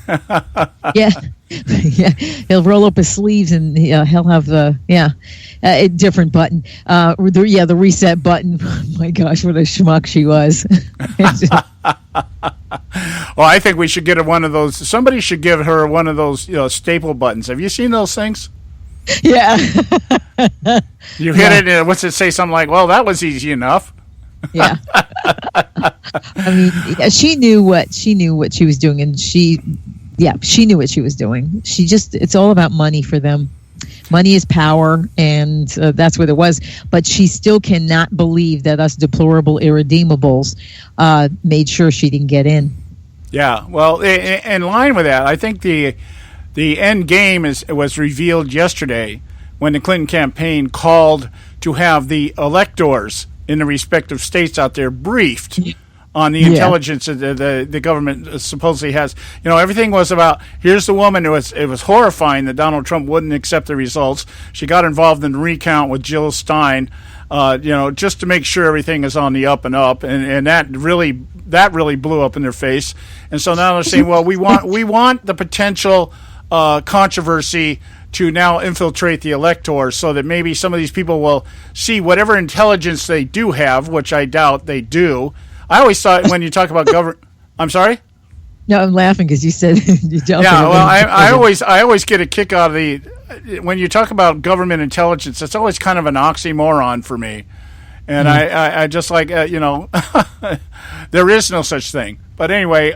Speaker 13: Yeah. Yeah, he'll roll up his sleeves and he'll have a different button. The reset button. Oh my gosh, what a schmuck she was.
Speaker 7: Well, I think we should get her one of those. Somebody should give her one of those staple buttons. Have you seen those things?
Speaker 13: Yeah.
Speaker 7: You hit it and what's it say? Something like, well, that was easy enough.
Speaker 13: Yeah. I mean, she knew what she was doing, and she knew what she was doing. It's all about money for them. Money is power, and that's what it was. But she still cannot believe that us deplorable irredeemables made sure she didn't get in.
Speaker 7: Yeah, well, in line with that, I think the end game was revealed yesterday when the Clinton campaign called to have the electors in the respective states out there briefed on the intelligence that the government supposedly has. Everything was about, here's the woman it was horrifying that Donald Trump wouldn't accept the results. She got involved in the recount with Jill Stein, just to make sure everything is on the up and up, and that really blew up in their face. And so now they're saying, well, we want the potential controversy to now infiltrate the electors so that maybe some of these people will see whatever intelligence they do have, which I doubt they do. I always thought when you talk about government... I'm sorry?
Speaker 13: No, I'm laughing because you said you don't.
Speaker 7: Yeah, well, I always get a kick out of the... When you talk about government intelligence, it's always kind of an oxymoron for me. And I just like, there is no such thing. But anyway,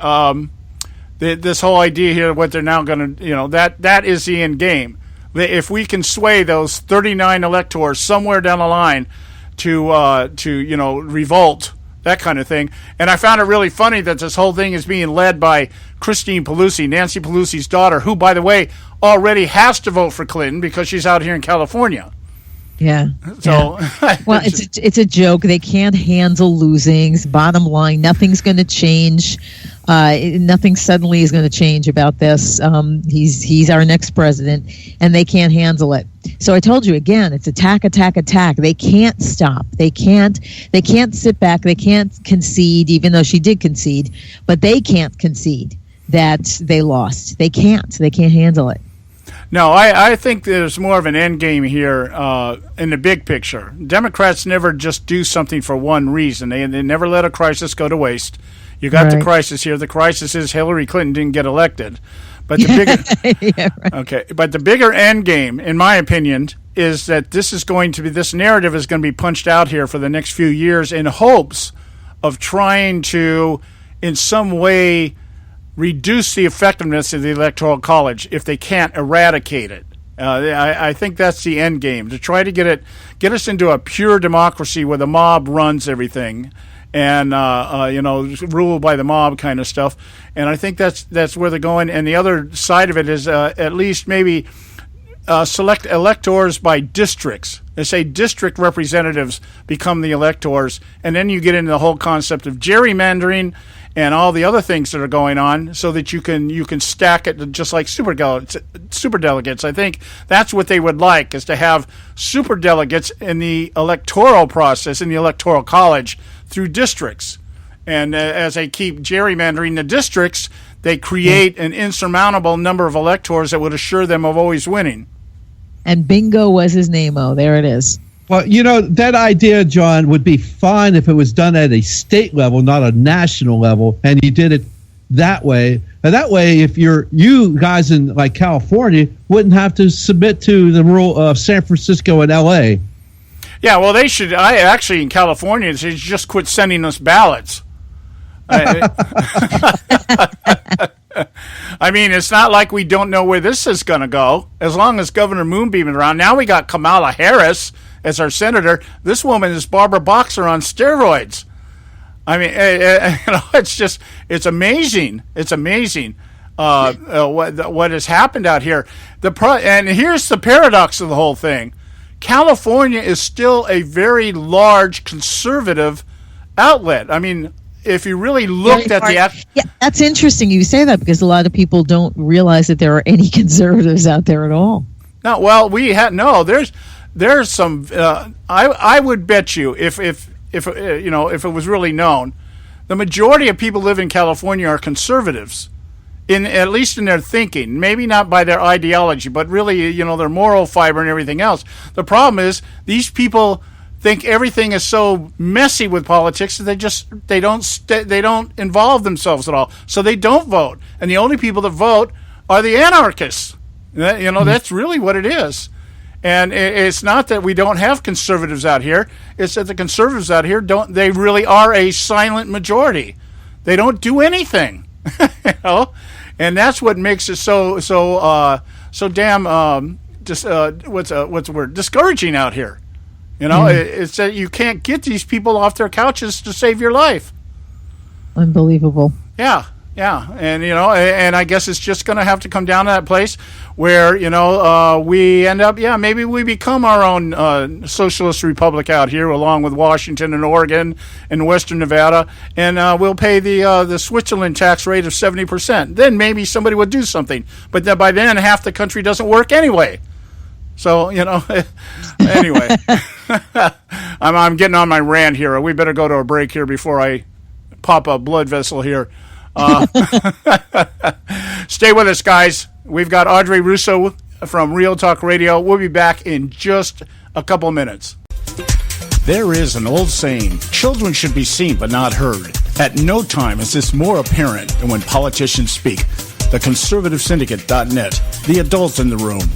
Speaker 7: this whole idea here, what they're now going to, that is the end game. If we can sway those 39 electors somewhere down the line to revolt, that kind of thing. And I found it really funny that this whole thing is being led by Christine Pelosi, Nancy Pelosi's daughter, who, by the way, already has to vote for Clinton because she's out here in California.
Speaker 13: Yeah.
Speaker 7: So,
Speaker 13: well, it's a joke. They can't handle losing. Bottom line, nothing's going to change. Nothing suddenly is going to change about this. He's our next president, and they can't handle it. So I told you again, it's attack, attack, attack. They can't stop. They can't sit back. They can't concede, even though she did concede. But they can't concede that they lost. They can't. They can't handle it.
Speaker 7: No, I think there's more of an end game here in the big picture. Democrats never just do something for one reason. They never let a crisis go to waste. You got the crisis here. The crisis is Hillary Clinton didn't get elected. But the bigger, but the bigger end game, in my opinion, is that this narrative is going to be punched out here for the next few years in hopes of trying to, in some way, reduce the effectiveness of the Electoral College if they can't eradicate it. I think that's the end game, to try to get us into a pure democracy where the mob runs everything and ruled by the mob kind of stuff. And I think that's where they're going. And the other side of it is at least maybe select electors by districts. They say district representatives become the electors, and then you get into the whole concept of gerrymandering and all the other things that are going on, so that you can stack it just like superdelegates. I think that's what they would like, is to have superdelegates in the electoral process, in the Electoral College, through districts. And as they keep gerrymandering the districts, they create an insurmountable number of electors that would assure them of always winning.
Speaker 13: And bingo was his name-o. There it is.
Speaker 8: Well, that idea, John, would be fine if it was done at a state level, not a national level, and you did it that way. And that way, if you guys in like California wouldn't have to submit to the rule of San Francisco and L.A.
Speaker 7: Yeah, well, they should. In California, they should just quit sending us ballots. I mean, it's not like we don't know where this is going to go. As long as Governor Moonbeam is around. Now we got Kamala Harris as our senator. This woman is Barbara Boxer on steroids. I mean, it's amazing. It's amazing what has happened out here. And here's the paradox of the whole thing. California is still a very large conservative outlet. I mean, if you really looked at
Speaker 13: yeah, that's interesting you say that, because a lot of people don't realize that there are any conservatives out there at all.
Speaker 7: No, well, there's some. I would bet you if it was really known, the majority of people living in California are conservatives, at least in their thinking. Maybe not by their ideology, but really, their moral fiber and everything else. The problem is these people think everything is so messy with politics that they don't involve themselves at all. So they don't vote, and the only people that vote are the anarchists. That's really what it is. And it's not that we don't have conservatives out here. It's that the conservatives out here they really are a silent majority. They don't do anything, and that's what makes it so damn what's the word, discouraging out here. It's that you can't get these people off their couches to save your life.
Speaker 13: Unbelievable.
Speaker 7: Yeah. And I guess it's just going to have to come down to that place where, we end up, maybe we become our own socialist republic out here, along with Washington and Oregon and Western Nevada, and we'll pay the Switzerland tax rate of 70%. Then maybe somebody would do something. But by then, half the country doesn't work anyway. So, anyway, I'm getting on my rant here. We better go to a break here before I pop a blood vessel here. Stay with us, guys. We've got Audrey Russo from Real Talk Radio. We'll be back in just a couple minutes. There is an old saying, children should be seen but not heard. At no time is this more apparent than when politicians speak. The Conservative Syndicate.net, the adults in the room.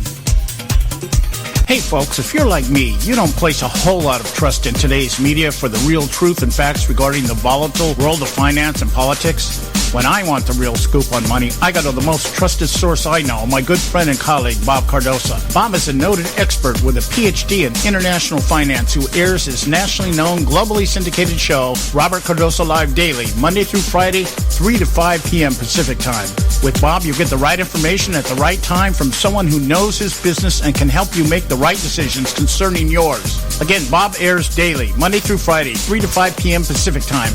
Speaker 7: Hey folks, if you're like me, you don't place a whole lot of trust in today's media for the real truth and facts regarding the volatile world of finance and politics. When I want the real scoop on money, I go to the most trusted source I know, my good friend and colleague, Bob Cardoso. Bob is a noted expert with a PhD in international finance who airs his nationally known, globally syndicated show, Robert Cardoso Live Daily, Monday through Friday, 3 to 5 p.m. Pacific Time. With Bob, you get the right information at the right time from someone who knows his business and can help you make the right decisions concerning yours. Again, Bob airs daily, Monday through Friday, 3 to 5 p.m. Pacific Time.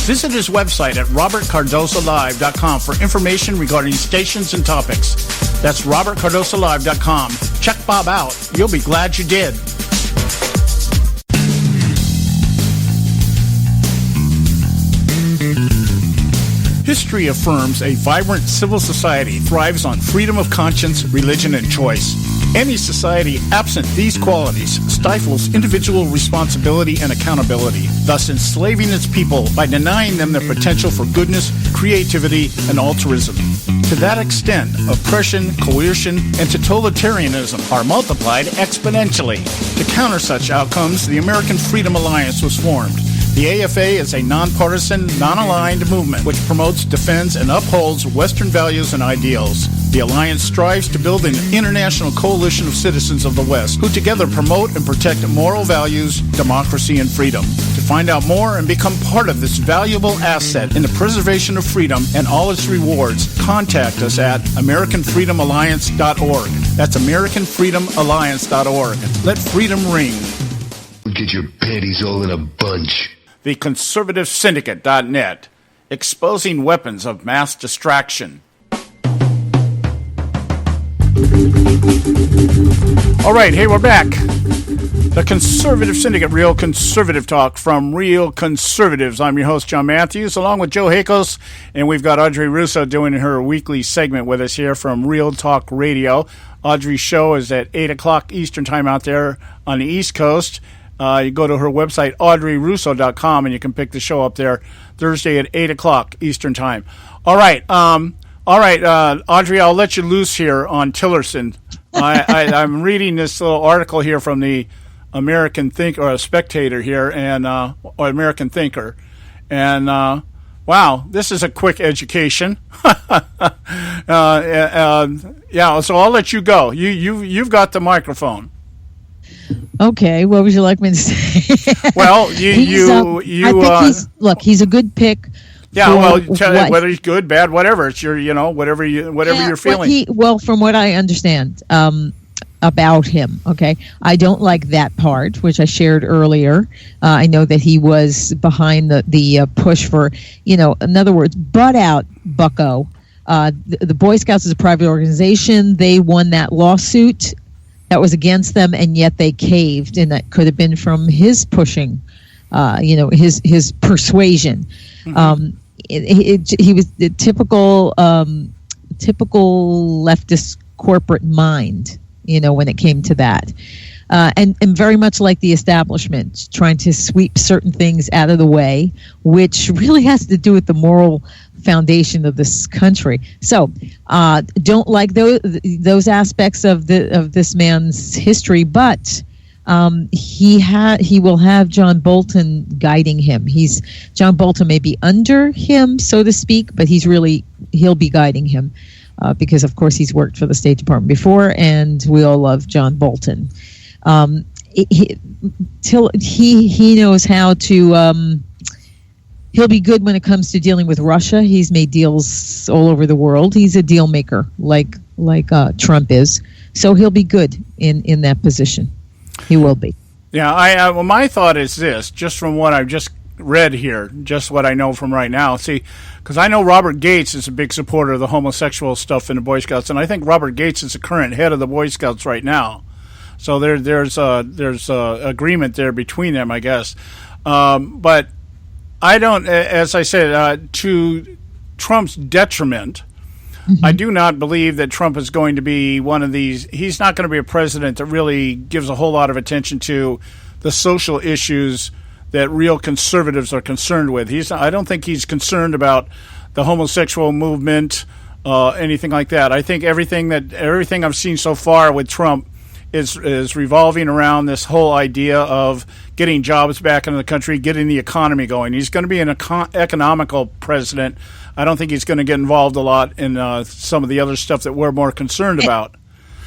Speaker 7: Visit his website at robertcardosolive.com for information regarding stations and topics. That's robertcardosolive.com. Check Bob out. You'll be glad you did. History affirms a vibrant civil society thrives on freedom of conscience, religion, and choice. Any society absent these qualities stifles individual responsibility and accountability, thus enslaving its people by denying them their potential for goodness, creativity, and altruism. To that extent, oppression, coercion, and totalitarianism are multiplied exponentially. To counter such outcomes, the American Freedom Alliance was formed. The AFA is a nonpartisan, non-aligned movement which promotes, defends, and upholds Western values and ideals. The Alliance strives to build an international coalition of citizens of the West who together promote and protect moral values, democracy, and freedom. To find out more and become part of this valuable asset in the preservation of freedom and all its rewards, contact us at AmericanFreedomAlliance.org. That's AmericanFreedomAlliance.org. Let freedom ring.
Speaker 12: Get your panties all in a bunch.
Speaker 7: The Conservative Syndicate.net, exposing weapons of mass distraction. All right, hey, we're back. The Conservative Syndicate, Real Conservative Talk from Real Conservatives. I'm your host, John Matthews, along with Joe Hakos, and we've got Audrey Russo doing her weekly segment with us here from Real Talk Radio. Audrey's show is at 8 o'clock Eastern Time out there on the East Coast. You go to her website, audreyrusso.com, and you can pick the show up there Thursday at 8 o'clock Eastern Time. All right, Audrey, I'll let you loose here on Tillerson. I'm reading this little article here from the American Spectator here, and or American Thinker, and Wow, this is a quick education. Yeah, so I'll let you go. You've got the microphone.
Speaker 13: Okay, what would you like me to say?
Speaker 7: Well,
Speaker 13: I think he's a good pick.
Speaker 7: Yeah, well, whether he's good, bad, whatever. It's your, whatever you're feeling.
Speaker 13: From what I understand about him, okay, I don't like that part, which I shared earlier. I know that he was behind the push for, in other words, butt out, bucko. The Boy Scouts is a private organization. They won that lawsuit that was against them, and yet they caved, and that could have been from his pushing, his persuasion. Mm-hmm. He was the typical leftist corporate mind, when it came to that, and very much like the establishment, trying to sweep certain things out of the way, which really has to do with the moral foundation of this country. So, don't like those aspects of this man's history, but he will have John Bolton guiding him. John Bolton may be under him, so to speak, but he'll be guiding him because, of course, he's worked for the State Department before, and we all love John Bolton. He knows how to. He'll be good when it comes to dealing with Russia. He's made deals all over the world. He's a deal maker, like Trump is. So he'll be good in that position. He will be.
Speaker 7: Yeah, well, my thought is this, just from what I've just read here, just what I know from right now. See, because I know Robert Gates is a big supporter of the homosexual stuff in the Boy Scouts, and I think Robert Gates is the current head of the Boy Scouts right now. So there's agreement there between them, I guess. But I don't, as I said, to Trump's detriment, mm-hmm. I do not believe that Trump is going to be one of these. He's not going to be a president that really gives a whole lot of attention to the social issues that real conservatives are concerned with. I don't think he's concerned about the homosexual movement, anything like that. I think everything I've seen so far with Trump is revolving around this whole idea of getting jobs back into the country, getting the economy going. He's going to be an economical president. I don't think he's going to get involved a lot in some of the other stuff that we're more concerned about.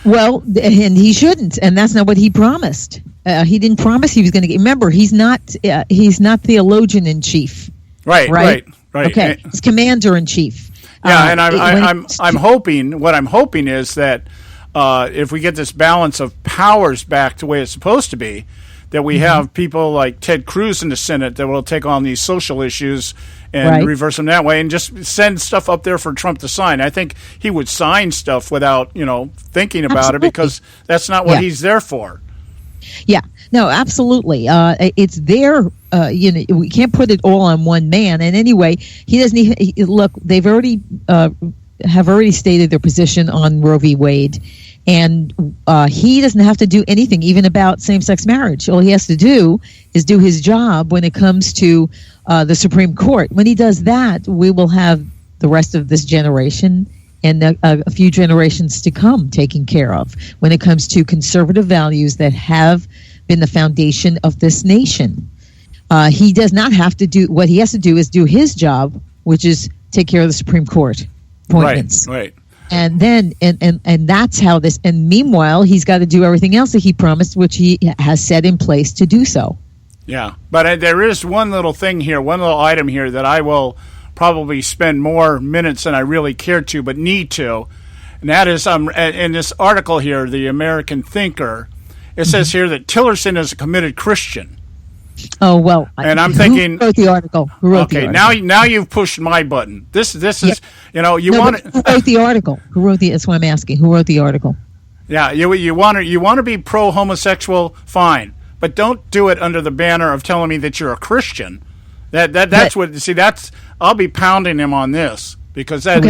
Speaker 13: Well, and he shouldn't, and that's not what he promised. He didn't promise he was going to get. Remember, he's not theologian in chief.
Speaker 7: Right.
Speaker 13: Okay, he's commander in chief.
Speaker 7: Yeah, and I'm hoping. What I'm hoping is that if we get this balance of powers back to the way it's supposed to be, that we have people like Ted Cruz in the Senate that will take on these social issues and reverse them that way, and just send stuff up there for Trump to sign. I think he would sign stuff without, thinking about it, because that's not what he's there for.
Speaker 13: Yeah, no, absolutely. It's there. We can't put it all on one man. And anyway, he doesn't. Look, they've already have already stated their position on Roe v. Wade. And he doesn't have to do anything, even about same-sex marriage. All he has to do is do his job when it comes to the Supreme Court. When he does that, we will have the rest of this generation and a few generations to come taken care of when it comes to conservative values that have been the foundation of this nation. He does not have to do, what he has to do is do his job, which is take care of the Supreme Court appointments.
Speaker 7: Right.
Speaker 13: And then, and that's how this, and meanwhile, he's got to do everything else that he promised, which he has set in place to do so.
Speaker 7: Yeah, but there is one little thing here, one little item here that I will probably spend more minutes than I really care to, but need to. And that is, in this article here, The American Thinker, it says here that Tillerson is a committed Christian.
Speaker 13: Oh, well,
Speaker 7: and I'm thinking,
Speaker 13: who wrote the article?
Speaker 7: Now you've pushed my button. This is, you want
Speaker 13: to. Who wrote the article? That's what I'm asking. Who wrote the article?
Speaker 7: Yeah, you want to be pro homosexual, fine, but don't do it under the banner of telling me that you're a Christian. That's I'll be pounding him on this, because that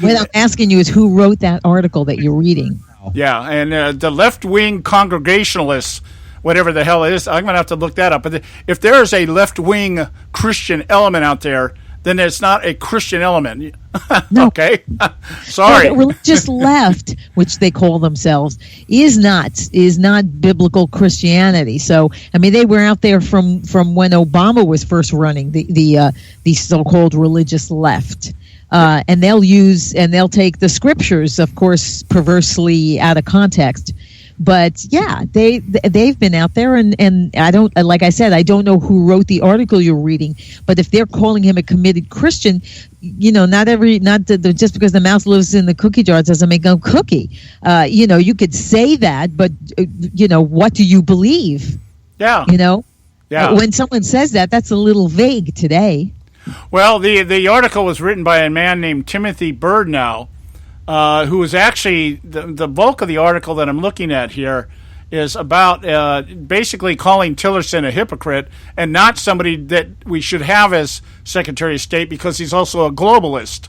Speaker 13: What I'm asking you is who wrote that article that you're reading.
Speaker 7: Yeah, and the left-wing Congregationalists, whatever the hell it is, I'm going to have to look that up. But if there is a left-wing Christian element out there, then it's not a Christian element.
Speaker 13: No.
Speaker 7: Okay. Sorry.
Speaker 13: The religious left, which they call themselves, is not biblical Christianity. So, I mean, they were out there from when Obama was first running, the so-called religious left. And they'll take the scriptures, of course, perversely out of context. But yeah, they've been out there, and I don't, like I said, I don't know who wrote the article you're reading. But if they're calling him a committed Christian, just because the mouse lives in the cookie jar doesn't make a cookie. You could say that, but what do you believe?
Speaker 7: Yeah.
Speaker 13: Yeah. When someone says that, that's a little vague today.
Speaker 7: Well, the article was written by a man named Timothy Birdnow, who was actually the bulk of the article that I'm looking at here is about basically calling Tillerson a hypocrite and not somebody that we should have as Secretary of State because he's also a globalist.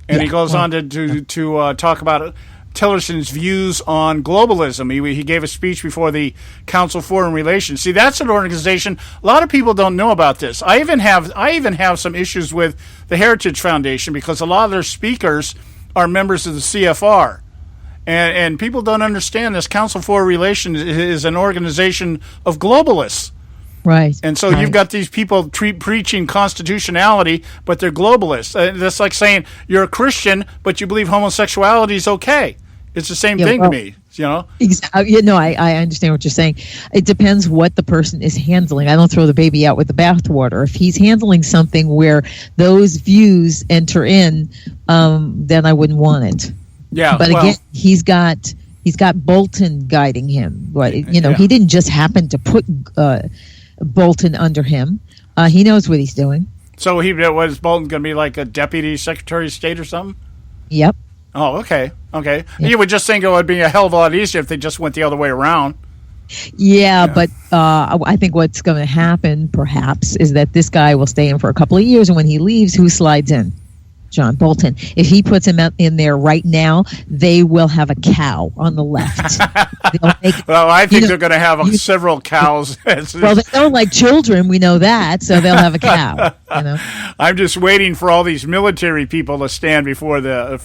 Speaker 7: And he goes on to talk about Tillerson's views on globalism. He gave a speech before the Council of Foreign Relations. See, that's an organization a lot of people don't know about this. I even have some issues with the Heritage Foundation because a lot of their speakers are members of the CFR. And people don't understand this. Council of Foreign Relations is an organization of globalists.
Speaker 13: Right.
Speaker 7: And so you've got these people preaching constitutionality, but they're globalists. That's like saying you're a Christian, but you believe homosexuality is okay. It's the same thing to me,
Speaker 13: Exactly. I understand what you're saying. It depends what the person is handling. I don't throw the baby out with the bathwater. If he's handling something where those views enter in, then I wouldn't want it.
Speaker 7: Yeah.
Speaker 13: But again, he's got Bolton guiding him. He didn't just happen to put Bolton under him. He knows what he's doing.
Speaker 7: So was Bolton going to be like a deputy secretary of state or something?
Speaker 13: Yep.
Speaker 7: Oh, okay. Yeah. You would just think it would be a hell of a lot easier if they just went the other way around.
Speaker 13: Yeah, but I think what's going to happen, perhaps, is that this guy will stay in for a couple of years, and when he leaves, who slides in? John Bolton. If he puts him in there right now, they will have a cow on the left.
Speaker 7: Well, I think they're going to have several cows.
Speaker 13: Well, they don't like children. We know that, so they'll have a cow.
Speaker 7: I'm just waiting for all these military people to stand before the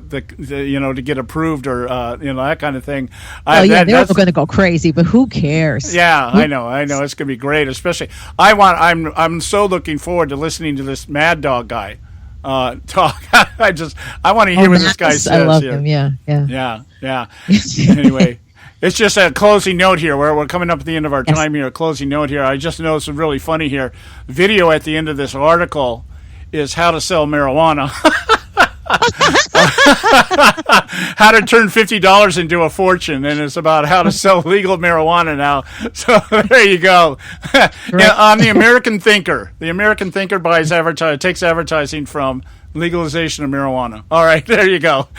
Speaker 7: to get approved or that kind of thing.
Speaker 13: They're going to go crazy, but who cares?
Speaker 7: Yeah, I know. It's going to be great. Especially, I'm so looking forward to listening to this Mad Dog guy. Talk. I want to hear what this guy says.
Speaker 13: I love him. Yeah.
Speaker 7: Anyway, it's just a closing note here. We're coming up at the end of our time here. A closing note here. I just noticed something really funny here. Video at the end of this article is how to sell marijuana. How to turn $50 into a fortune, and it's about how to sell legal marijuana now. So there you go. On the American Thinker. The American Thinker takes advertising from legalization of marijuana. All right, there you go.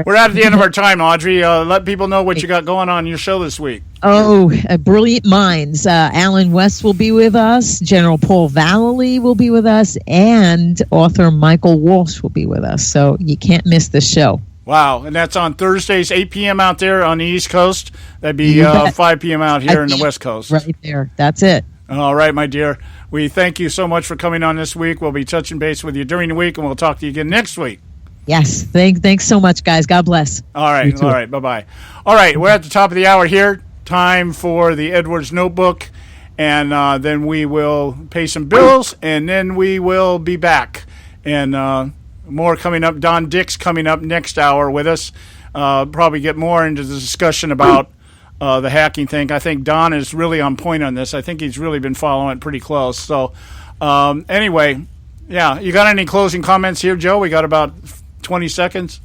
Speaker 7: We're at the end of our time, Audrey. Let people know what you got going on your show this week.
Speaker 13: Oh, brilliant minds. Alan West will be with us. General Paul Vallely will be with us. And author Michael Walsh will be with us. So you can't miss this show.
Speaker 7: Wow. And that's on Thursdays, 8 p.m. out there on the East Coast. That'd be 5 p.m. out here in the West Coast.
Speaker 13: Right there. That's it.
Speaker 7: All right, my dear. We thank you so much for coming on this week. We'll be touching base with you during the week, and we'll talk to you again next week.
Speaker 13: Yes. Thanks so much, guys. God bless.
Speaker 7: All right. Bye-bye. All right. We're at the top of the hour here. Time for the Edwards Notebook, and then we will pay some bills, and then we will be back. And more coming up. Don Dick's coming up next hour with us. Probably get more into the discussion about the hacking thing. I think Don is really on point on this. I think he's really been following it pretty close. So anyway, yeah. You got any closing comments here, Joe? We got about 20 seconds.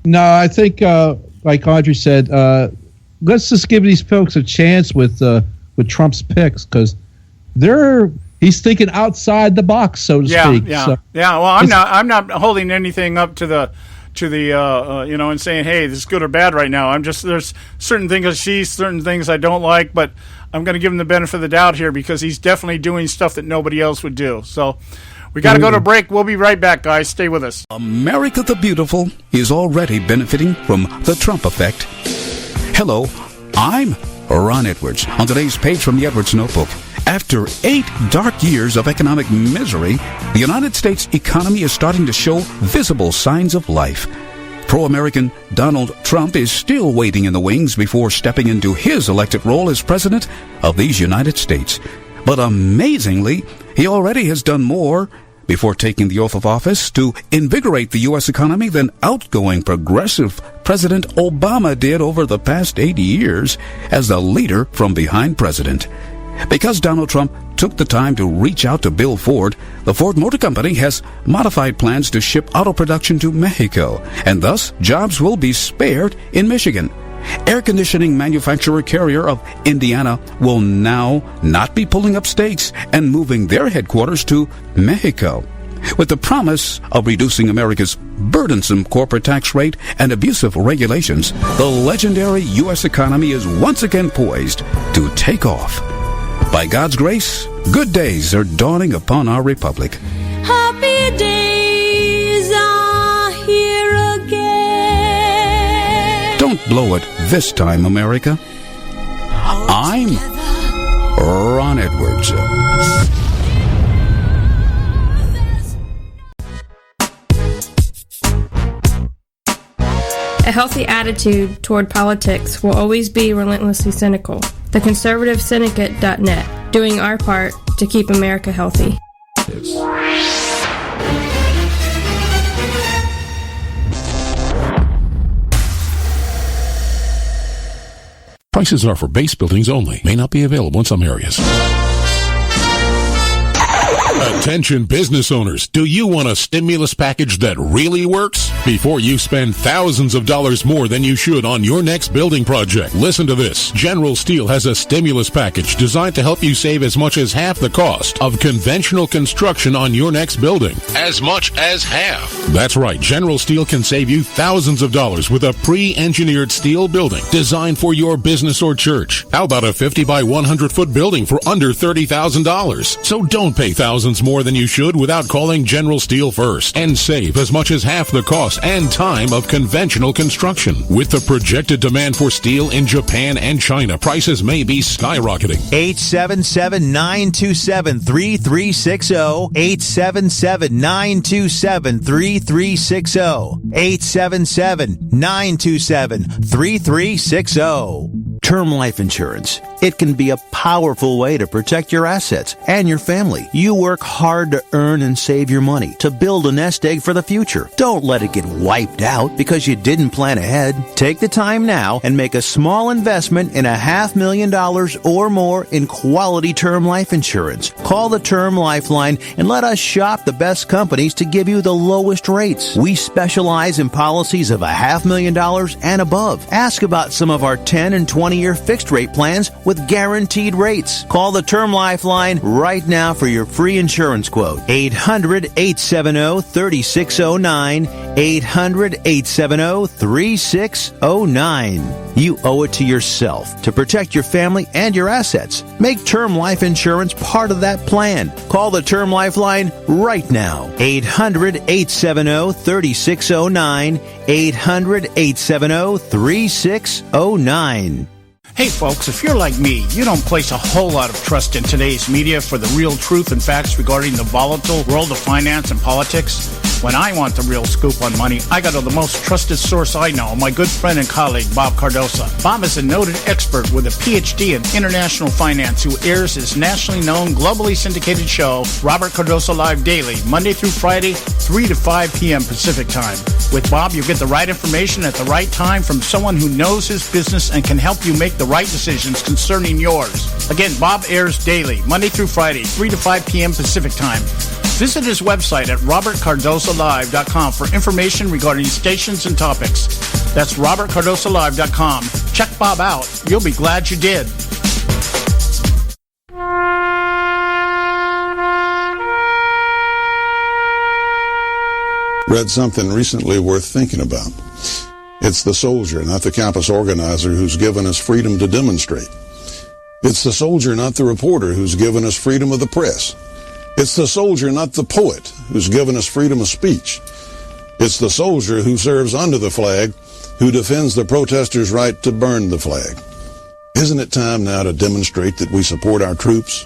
Speaker 8: No, I think, like Audrey said, let's just give these folks a chance with Trump's picks, because he's thinking outside the box, so to speak.
Speaker 7: Yeah. Well, I'm not holding anything up to the and saying, hey, this is good or bad right now. There's certain things I see, certain things I don't like, but I'm going to give him the benefit of the doubt here because he's definitely doing stuff that nobody else would do. So we got to go to break. We'll be right back, guys. Stay with us.
Speaker 1: America the Beautiful is already benefiting from the Trump effect. Hello, I'm Ron Edwards. On today's page from the Edwards Notebook, After 8 dark years of economic misery, the United States economy is starting to show visible signs of life. Pro-American Donald Trump is still waiting in the wings before stepping into his elected role as President of these United States. But amazingly, he already has done more before taking the oath of office to invigorate the U.S. economy than outgoing progressive President Obama did over the past 80 years as the leader from behind president. Because Donald Trump took the time to reach out to Bill Ford, the Ford Motor Company has modified plans to ship auto production to Mexico, and thus jobs will be spared in Michigan. Air conditioning manufacturer Carrier of Indiana will now not be pulling up stakes and moving their headquarters to Mexico. With the promise of reducing America's burdensome corporate tax rate and abusive regulations, the legendary U.S. economy is once again poised to take off. By God's grace, good days are dawning upon our republic.
Speaker 14: Happy days are here again.
Speaker 1: Don't blow it this time, America. I'm Ron Edwards.
Speaker 3: A healthy attitude toward politics will always be relentlessly cynical. The Conservative Syndicate.net, doing our part to keep America healthy.
Speaker 22: Prices are for base buildings only. May not be available in some areas. Attention business owners, do you want a stimulus package that really works? Before you spend thousands of dollars more than you should on your next building project, listen to this. General Steel has a stimulus package designed to help you save as much as half the cost of conventional construction on your next building. As much as half. That's right, General Steel can save you thousands of dollars with a pre-engineered steel building designed for your business or church. How about a 50 by 100 foot building for under $30,000? So don't pay thousands more than you should without calling General Steel first and save as much as half the cost and time of conventional construction. With the projected demand for steel in Japan and China, prices may be skyrocketing.
Speaker 18: 877-927-3360. 877-927-3360. 877-927-3360. Term life insurance. It can be a powerful way to protect your assets and your family. You work hard to earn and save your money to build a nest egg for the future. Don't let it get wiped out because you didn't plan ahead. Take the time now and make a small investment in $500,000 or more in quality term life insurance. Call the Term Lifeline and let us shop the best companies to give you the lowest rates. We specialize in policies of $500,000 and above. Ask about some of our 10 and 20-year fixed rate plans with guaranteed rates. Call the Term Lifeline right now for your free insurance quote. 800-870-3609. 800-870-3609. You owe it to yourself to protect your family and your assets. Make term life insurance part of that plan. Call the Term Lifeline right now. 800-870-3609. 800-870-3609.
Speaker 7: Hey folks, if you're like me, you don't place a whole lot of trust in today's media for the real truth and facts regarding the volatile world of finance and politics. When I want the real scoop on money, I go to the most trusted source I know, my good friend and colleague, Bob Cardoso. Bob is a noted expert with a PhD in international finance who airs his nationally known, globally syndicated show, Robert Cardoso Live Daily, Monday through Friday, 3 to 5 p.m. Pacific Time. With Bob, you get the right information at the right time from someone who knows his business and can help you make the right decisions concerning yours. Again, Bob airs daily, Monday through Friday, 3 to 5 p.m. Pacific Time. Visit his website at robertcardosolive.com for information regarding stations and topics. That's robertcardosolive.com. Check Bob out. You'll be glad you did.
Speaker 23: Read something recently worth thinking about. It's the soldier, not the campus organizer, who's given us freedom to demonstrate. It's the soldier, not the reporter, who's given us freedom of the press. It's the soldier, not the poet, who's given us freedom of speech. It's the soldier who serves under the flag, who defends the protesters' right to burn the flag. Isn't it time now to demonstrate that we support our troops?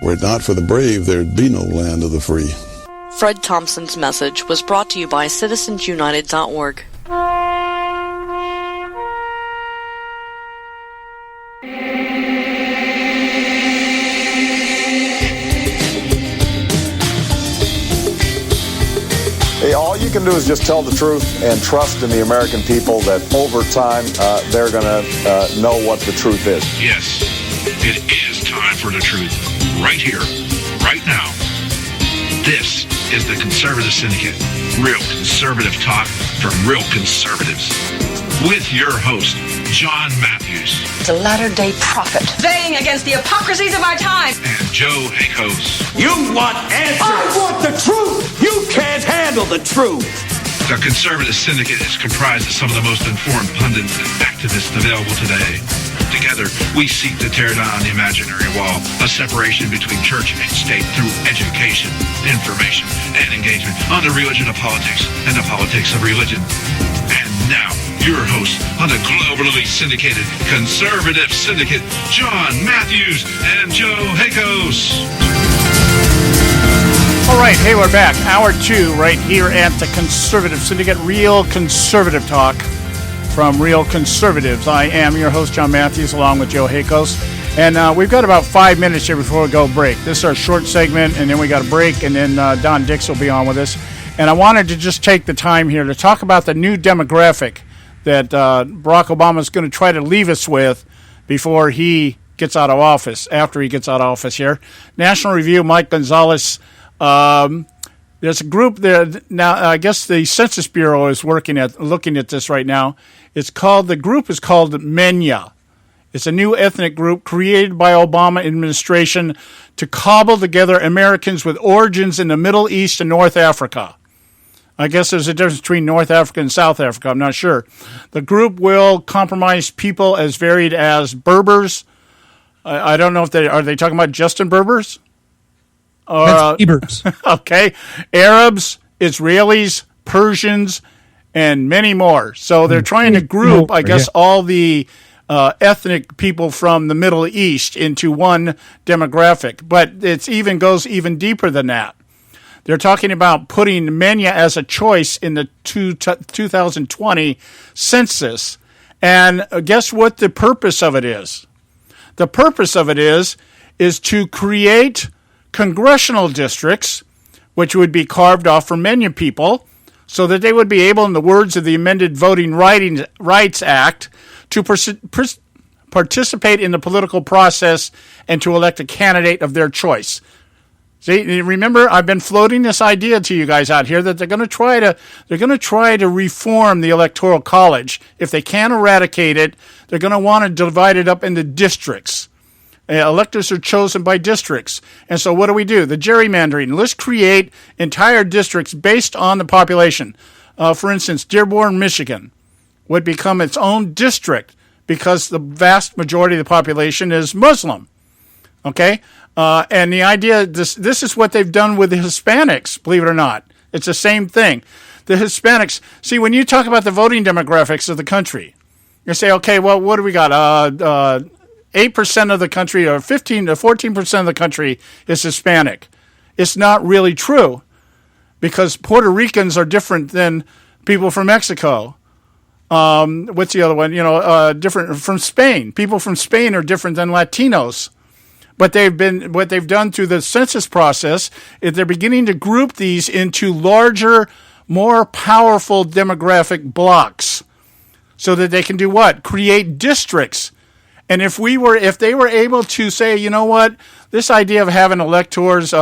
Speaker 23: Were it not for the brave, there'd be no land of the free.
Speaker 2: Fred Thompson's message was brought to you by citizensunited.org.
Speaker 4: Hey, all you can do is just tell the truth and trust in the American people that over time they're going to know what the truth is.
Speaker 6: Yes, it is time for the truth. Right here, right now. This is the Conservative Syndicate. Real conservative talk from real conservatives. With your host, John Matthews.
Speaker 24: The latter-day prophet. Baying against the hypocrisies of our time.
Speaker 6: And Joe Hakos.
Speaker 25: You want answers. I want the truth. You can't handle the truth.
Speaker 6: The Conservative Syndicate is comprised of some of the most informed pundits and activists available today. Together, we seek to tear down the imaginary wall, a separation between church and state through education, information, and engagement on the religion of politics and the politics of religion. And now, your host on the globally syndicated Conservative Syndicate, John Matthews and Joe Hakos.
Speaker 7: All right, hey, we're back. Hour 2 right here at the Conservative Syndicate, real conservative talk from real conservatives. I am your host, John Matthews, along with Joe Hakos. And we've got about 5 minutes here before we go break. This is our short segment, and then we got a break, and then Don Dix will be on with us. And I wanted to just take the time here to talk about the new demographic that Barack Obama is going to try to leave us with before he gets out of office, after he gets out of office here. National Review, Mike Gonzalez. There's a group there now. I guess the Census Bureau is looking at this right now. The group is called MENYA. It's a new ethnic group created by Obama administration to cobble together Americans with origins in the Middle East and North Africa. I guess there's a difference between North Africa and South Africa. I'm not sure. The group will comprise people as varied as Berbers. I don't know if are they talking about Justin Berbers?
Speaker 8: That's Berbers.
Speaker 7: Okay. Arabs, Israelis, Persians, and many more. So they're trying to group, I guess, all the ethnic people from the Middle East into one demographic. But it goes even deeper than that. They're talking about putting MENYA as a choice in the 2020 census. And guess what the purpose of it is? The purpose of it is to create congressional districts, which would be carved off for MENYA people, so that they would be able, in the words of the amended Voting Rights Act, to participate in the political process and to elect a candidate of their choice. See, remember, I've been floating this idea to you guys out here that they're going to try to reform the Electoral College. If they can't eradicate it, they're going to want to divide it up into districts. Electors are chosen by districts. And so what do? The gerrymandering. Let's create entire districts based on the population. For instance, Dearborn, Michigan would become its own district because the vast majority of the population is Muslim. Okay? And the idea, this is what they've done with the Hispanics, believe it or not. It's the same thing. The Hispanics, see, when you talk about the voting demographics of the country, you say, okay, well, what do we got? 8% of the country, or 15 to 14% of the country is Hispanic. It's not really true, because Puerto Ricans are different than people from Mexico. What's the other one? Different from Spain. People from Spain are different than Latinos. But what they've done through the census process is they're beginning to group these into larger, more powerful demographic blocks, so that they can do what? Create districts. And if they were able to say, you know what, this idea of having electors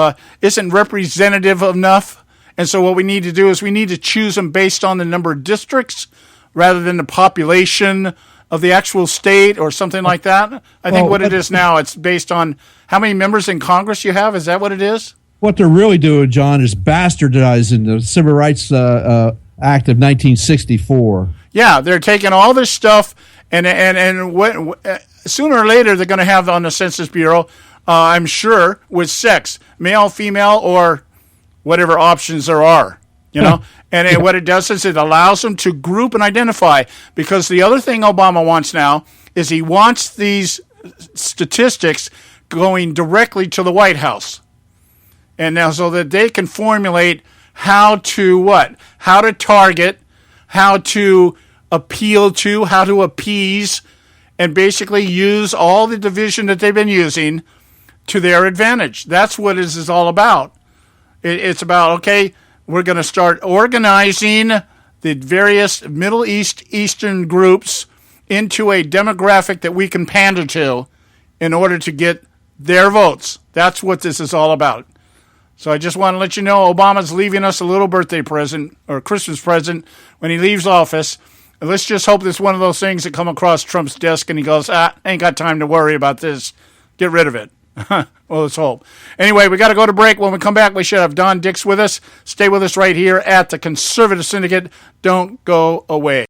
Speaker 7: isn't representative enough, and so what we need to do is we need to choose them based on the number of districts rather than the population of the actual state or something like that. I think what it is now, it's based on how many members in Congress you have. Is that what it is?
Speaker 8: What they're really doing, John, is bastardizing the Civil Rights Act of 1964.
Speaker 7: Yeah, they're taking all this stuff, and sooner or later they're going to have on the Census Bureau, I'm sure, with sex, male, female, or whatever options there are. And what it does is it allows them to group and identify, because the other thing Obama wants now is he wants these statistics going directly to the White House. And now so that they can formulate how to target, how to appeal to, how to appease, and basically use all the division that they've been using to their advantage. That's what this is all about. It's about, okay, we're going to start organizing the various Middle Eastern groups into a demographic that we can pander to in order to get their votes. That's what this is all about. So I just want to let you know Obama's leaving us a little birthday present or Christmas present when he leaves office. And let's just hope this is one of those things that come across Trump's desk and he goes, ain't got time to worry about this. Get rid of it. Well, let's hope. Anyway, we got to go to break. When we come back, we should have Don Dix with us. Stay with us right here at the Conservative Syndicate. Don't go away.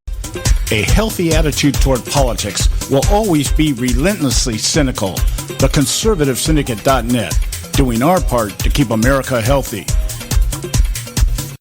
Speaker 7: A healthy attitude toward politics will always be relentlessly cynical. TheConservativeSyndicate.net, doing our part to keep America healthy.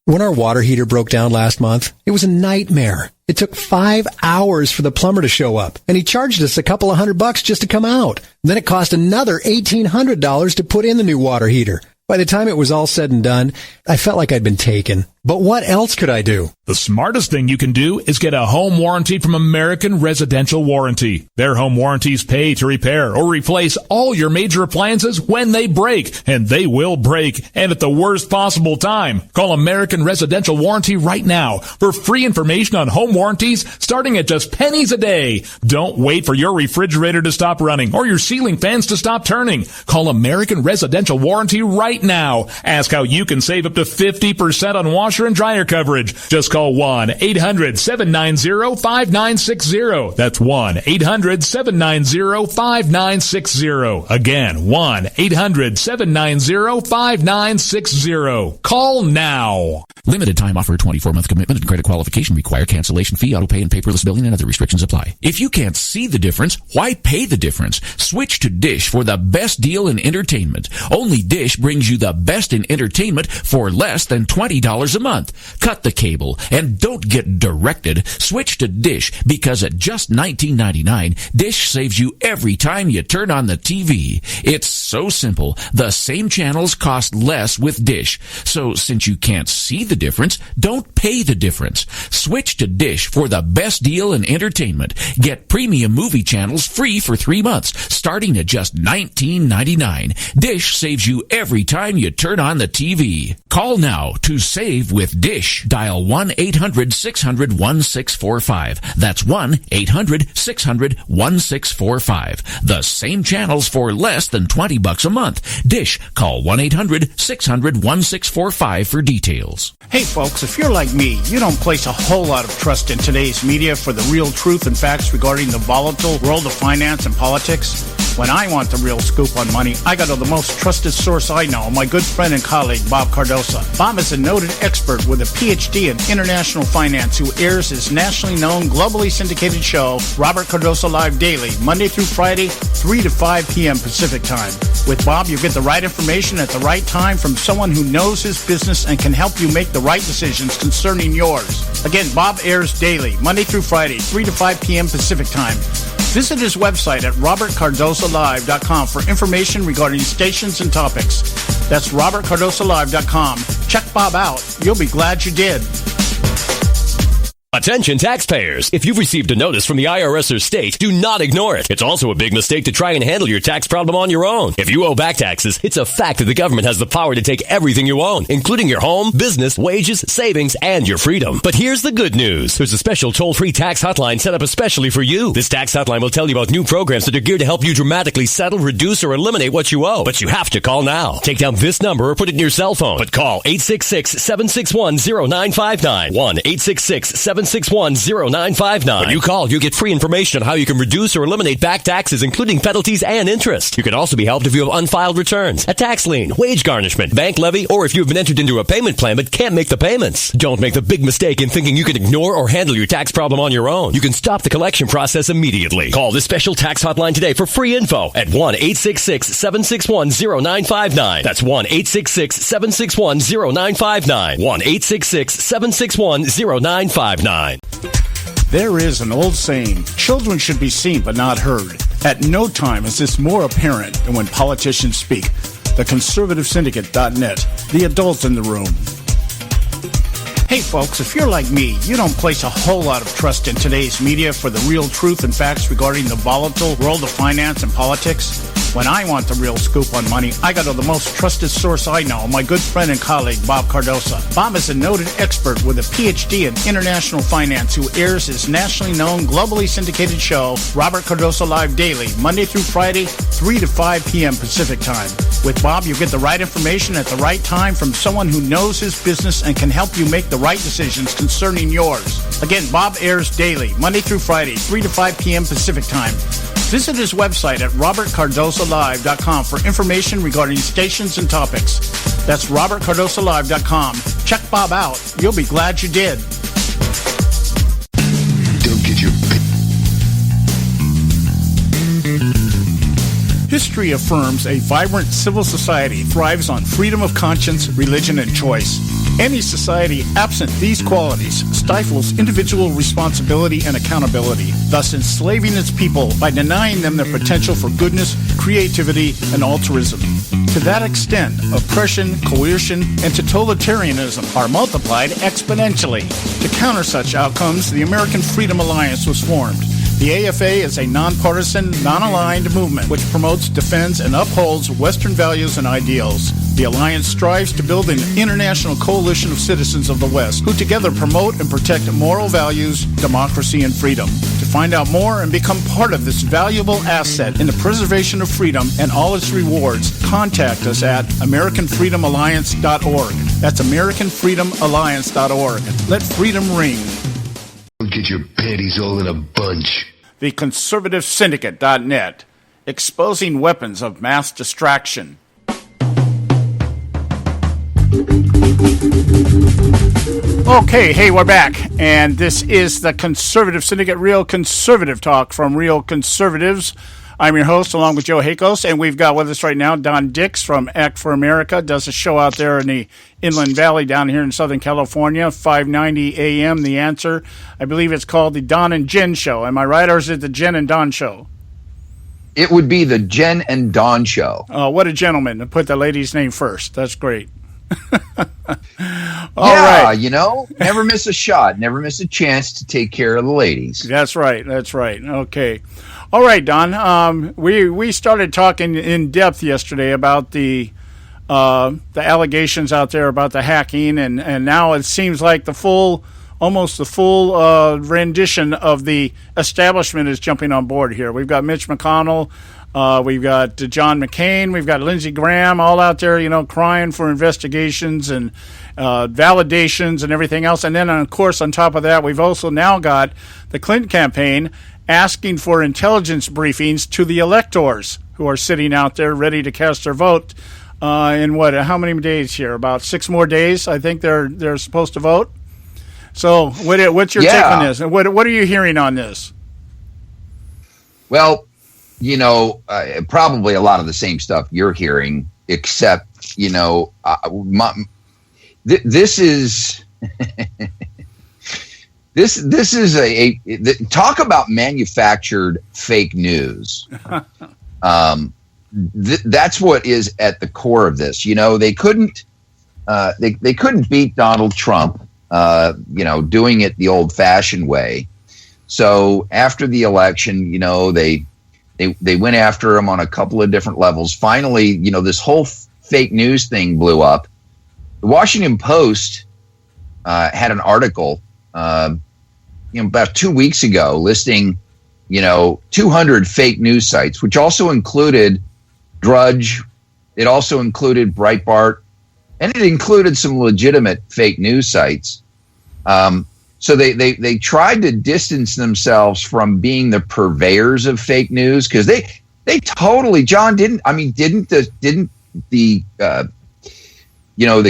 Speaker 5: When our water heater broke down last month, it was a nightmare. It took 5 hours for the plumber to show up, and he charged us a couple of $100 just to come out. Then it cost another $1,800 to put in the new water heater. By the time it was all said and done, I felt like I'd been taken. But what else could I do?
Speaker 9: The smartest thing you can do is get a home warranty from American Residential Warranty. Their home warranties pay to repair or replace all your major appliances when they break, and they will break, and at the worst possible time. Call American Residential Warranty right now for free information on home warranties starting at just pennies a day. Don't wait for your refrigerator to stop running or your ceiling fans to stop turning. Call American Residential Warranty right now. Ask how you can save up to 50% on washer and dryer coverage. Just call 1-800-790-5960. That's 1-800-790-5960. Again, 1-800-790-5960. Call now.
Speaker 10: Limited time offer, 24-month commitment and credit qualification require cancellation fee, auto pay, and paperless billing and other restrictions apply. If you can't see the difference, why pay the difference? Switch to Dish for the best deal in entertainment. Only Dish brings you the best in entertainment for less than $20 a month. Cut the cable and don't get directed. Switch to Dish because at just $19.99, Dish saves you every time you turn on the TV. It's so simple. The same channels cost less with Dish. So since you can't see the difference, don't pay the difference. Switch to Dish for the best deal in entertainment. Get premium movie channels free for 3 months, starting at just $19.99. Dish saves you every time you turn on the TV. Call now to save with Dish. Dial 1-800-600-1645. That's 1-800-600-1645. The same channels for less than $20 a month. Dish. Call 1-800-600-1645 for details.
Speaker 7: Hey folks, if you're like me, you don't place a whole lot of trust in today's media for the real truth and facts regarding the volatile world of finance and politics. When I want the real scoop on money, I go to the most trusted source I know, my good friend and colleague, Bob Cardoso. Bob is a noted expert with a PhD in international finance who airs his nationally known, globally syndicated show, Robert Cardoso Live Daily, Monday through Friday, 3 to 5 p.m. Pacific Time. With Bob, you get the right information at the right time from someone who knows his business and can help you make the right decisions concerning yours. Again, Bob airs daily, Monday through Friday, 3 to 5 p.m. Pacific Time. Visit his website at robertcardosolive.com for information regarding stations and topics. That's robertcardosolive.com. Check Bob out. You'll be glad you did.
Speaker 11: Attention taxpayers. If you've received a notice from the IRS or state, do not ignore it. It's also a big mistake to try and handle your tax problem on your own. If you owe back taxes, it's a fact that the government has the power to take everything you own, including your home, business, wages, savings, and your freedom. But here's the good news. There's a special toll-free tax hotline set up especially for you. This tax hotline will tell you about new programs that are geared to help you dramatically settle, reduce, or eliminate what you owe. But you have to call now. Take down this number or put it in your cell phone. But call 866-761-0959. 1-866-761-0959. When you call, you get free information on how you can reduce or eliminate back taxes, including penalties and interest. You can also be helped if you have unfiled returns, a tax lien, wage garnishment, bank levy, or if you have been entered into a payment plan but can't make the payments. Don't make the big mistake in thinking you can ignore or handle your tax problem on your own. You can stop the collection process immediately. Call this special tax hotline today for free info at 1-866-761-0959. That's 1-866-761-0959. 1-866-761-0959.
Speaker 7: There is an old saying, children should be seen but not heard. At no time is this more apparent than when politicians speak. The ConservativeSyndicate.net, the adult in the room. Hey folks, if you're like me, you don't place a whole lot of trust in today's media for the real truth and facts regarding the volatile world of finance and politics. When I want the real scoop on money, I go to the most trusted source I know, my good friend and colleague, Bob Cardoso. Bob is a noted expert with a PhD in international finance who airs his nationally known, globally syndicated show, Robert Cardoso Live Daily, Monday through Friday, 3 to 5 p.m. Pacific Time. With Bob, you get the right information at the right time from someone who knows his business and can help you make the right decisions concerning yours. Again, Bob airs daily, Monday through Friday, 3 to 5 p.m. Pacific Time. Visit his website at robertcardosolive.com for information regarding stations and topics. That's robertcardosolive.com. Check Bob out. You'll be glad you did.
Speaker 12: Don't get your...
Speaker 7: History affirms a vibrant civil society thrives on freedom of conscience, religion, and choice. Any society absent these qualities stifles individual responsibility and accountability, thus enslaving its people by denying them their potential for goodness, creativity, and altruism. To that extent, oppression, coercion, and totalitarianism are multiplied exponentially. To counter such outcomes, the American Freedom Alliance was formed. The AFA is a nonpartisan, non-aligned movement which promotes, defends, and upholds Western values and ideals. The Alliance strives to build an international coalition of citizens of the West who together promote and protect moral values, democracy, and freedom. To find out more and become part of this valuable asset in the preservation of freedom and all its rewards, contact us at AmericanFreedomAlliance.org. That's AmericanFreedomAlliance.org. Let freedom ring.
Speaker 12: Don't get your panties all in a bunch.
Speaker 7: The ConservativeSyndicate.net, exposing weapons of mass distraction. Okay, hey, we're back, and this is the Conservative Syndicate, real conservative talk from real conservatives. I'm your host, along with Joe Hakos, and we've got with us right now Don Dix from Act for America, does a show out there in the Inland Valley down here in Southern California, 590 AM, The Answer. I believe it's called the Don and Jen Show. Am I right, or is it the Jen and Don Show?
Speaker 15: It would be the Jen and Don Show.
Speaker 7: Oh, what a gentleman to put the lady's name first. That's great.
Speaker 15: Right. You know, never miss a shot, never miss a chance to take care of the ladies.
Speaker 7: That's right. Okay. All right, Don. We started talking in depth yesterday about the allegations out there about the hacking, and now it seems like almost the full rendition of the establishment is jumping on board here. We've got Mitch McConnell, we've got John McCain, we've got Lindsey Graham, all out there, crying for investigations and validations and everything else. And then, of course, on top of that, we've also now got the Clinton campaign asking for intelligence briefings to the electors who are sitting out there ready to cast their vote in how many days here? About 6 more days, I think they're supposed to vote. So what's your take on this? And what are you hearing on this?
Speaker 15: Well, probably a lot of the same stuff you're hearing, except, this is... This is talk about manufactured fake news. That's what is at the core of this. They couldn't beat Donald Trump, doing it the old-fashioned way. So after the election, they went after him on a couple of different levels. Finally, this whole fake news thing blew up. The Washington Post had an article about 2 weeks ago listing, 200 fake news sites, which also included Drudge. It also included Breitbart, and it included some legitimate fake news sites. So they tried to distance themselves from being the purveyors of fake news, because they totally, John, didn't the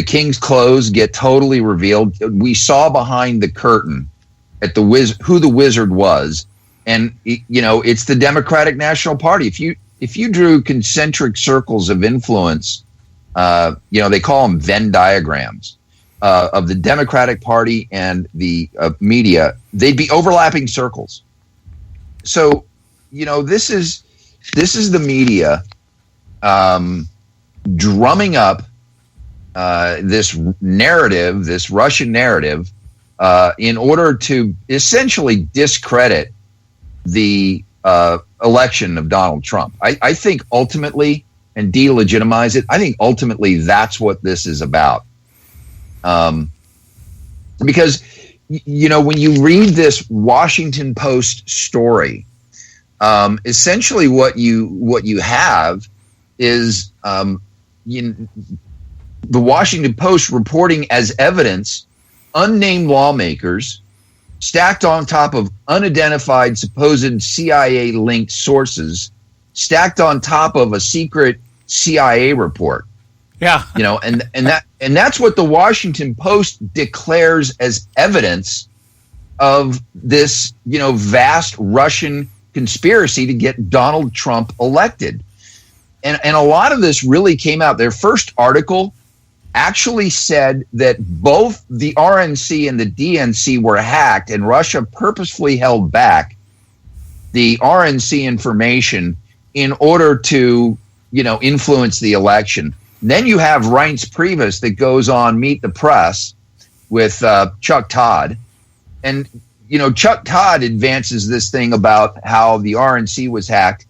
Speaker 15: King's clothes get totally revealed? We saw behind the curtain at who the wizard was, and it's the Democratic National Party. If you drew concentric circles of influence, they call them Venn diagrams of the Democratic Party and the media, they'd be overlapping circles. So this is media drumming up this narrative, this Russian narrative, in order to essentially discredit the election of Donald Trump. I think ultimately, and delegitimize it, I think ultimately that's what this is about. Because, when you read this Washington Post story, essentially what you have is the Washington Post reporting as evidence unnamed lawmakers stacked on top of unidentified supposed CIA-linked sources, stacked on top of a secret CIA report.
Speaker 7: Yeah.
Speaker 15: And that's what the Washington Post declares as evidence of this, vast Russian conspiracy to get Donald Trump elected. And a lot of this really came out. Their first article actually said that both the RNC and the DNC were hacked, and Russia purposefully held back the RNC information in order to, influence the election. And then you have Reince Priebus that goes on Meet the Press with Chuck Todd. And, Chuck Todd advances this thing about how the RNC was hacked.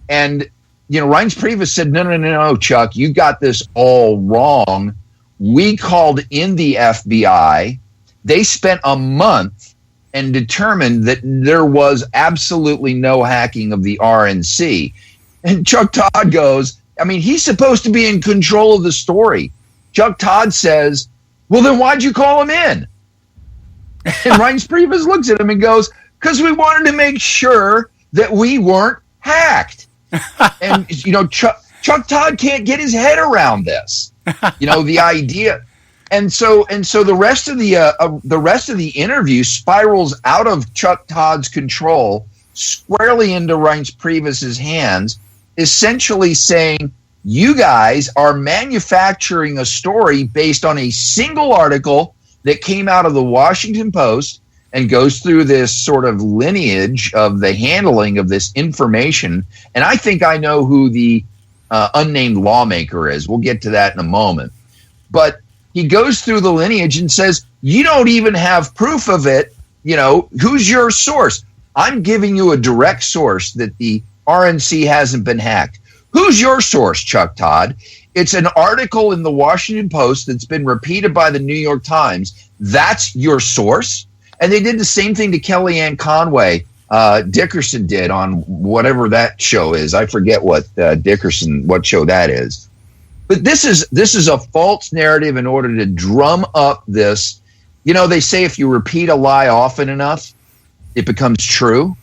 Speaker 15: And, Reince Priebus said, no, Chuck, you got this all wrong. We called in the FBI. They spent a month and determined that there was absolutely no hacking of the RNC. And Chuck Todd goes, he's supposed to be in control of the story. Chuck Todd says, well, then why'd you call him in? And Reince Priebus looks at him and goes, because we wanted to make sure that we weren't hacked. And, Chuck Todd can't get his head around this. The idea. And so the rest of the interview spirals out of Chuck Todd's control squarely into Reince Priebus's hands, essentially saying, you guys are manufacturing a story based on a single article that came out of the Washington Post and goes through this sort of lineage of the handling of this information. And I think I know who the unnamed lawmaker is. We'll get to that in a moment. But he goes through the lineage and says, you don't even have proof of it. Who's your source? I'm giving you a direct source that the RNC hasn't been hacked. Who's your source, Chuck Todd? It's an article in the Washington Post that's been repeated by the New York Times. That's your source? And they did the same thing to Kellyanne Conway. Dickerson did on whatever that show is. I forget what show that is. But this is a false narrative in order to drum up this. They say if you repeat a lie often enough, it becomes true.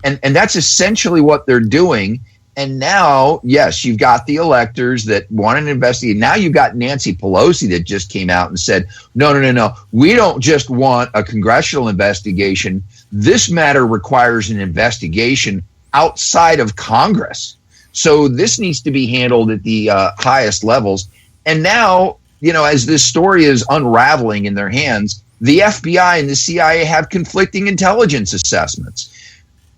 Speaker 15: And that's essentially what they're doing. And now, yes, you've got the electors that want an investigation. Now you've got Nancy Pelosi that just came out and said, no. We don't just want a congressional investigation. This matter requires an investigation outside of Congress. So this needs to be handled at the highest levels. And now, as this story is unraveling in their hands, the FBI and the CIA have conflicting intelligence assessments.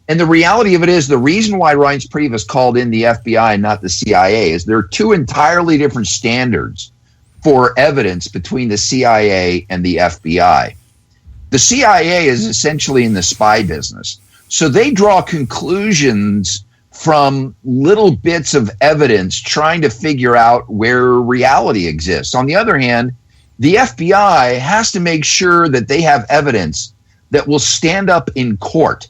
Speaker 15: And the reality of it is the reason why Reince Priebus called in the FBI and not the CIA is there are two entirely different standards for evidence between the CIA and the FBI. The CIA is essentially in the spy business. So they draw conclusions from little bits of evidence trying to figure out where reality exists. On the other hand, the FBI has to make sure that they have evidence that will stand up in court.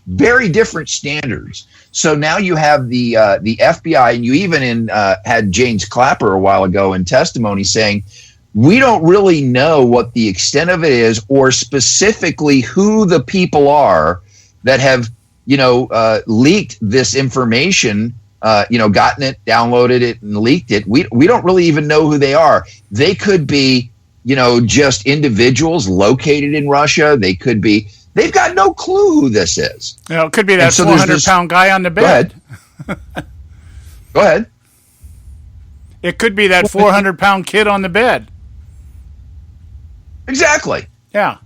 Speaker 15: Very different standards. So now you have the FBI, and you even had James Clapper a while ago in testimony saying, we don't really know what the extent of it is or specifically who the people are that have, leaked this information, gotten it, downloaded it, and leaked it. We don't really even know who they are. They could be, just individuals located in Russia. They could be. They've got no clue who this is.
Speaker 7: It could be that 400-pound guy on the bed.
Speaker 15: Go ahead.
Speaker 7: It could be that 400-pound kid on the bed.
Speaker 15: Exactly.
Speaker 7: Yeah.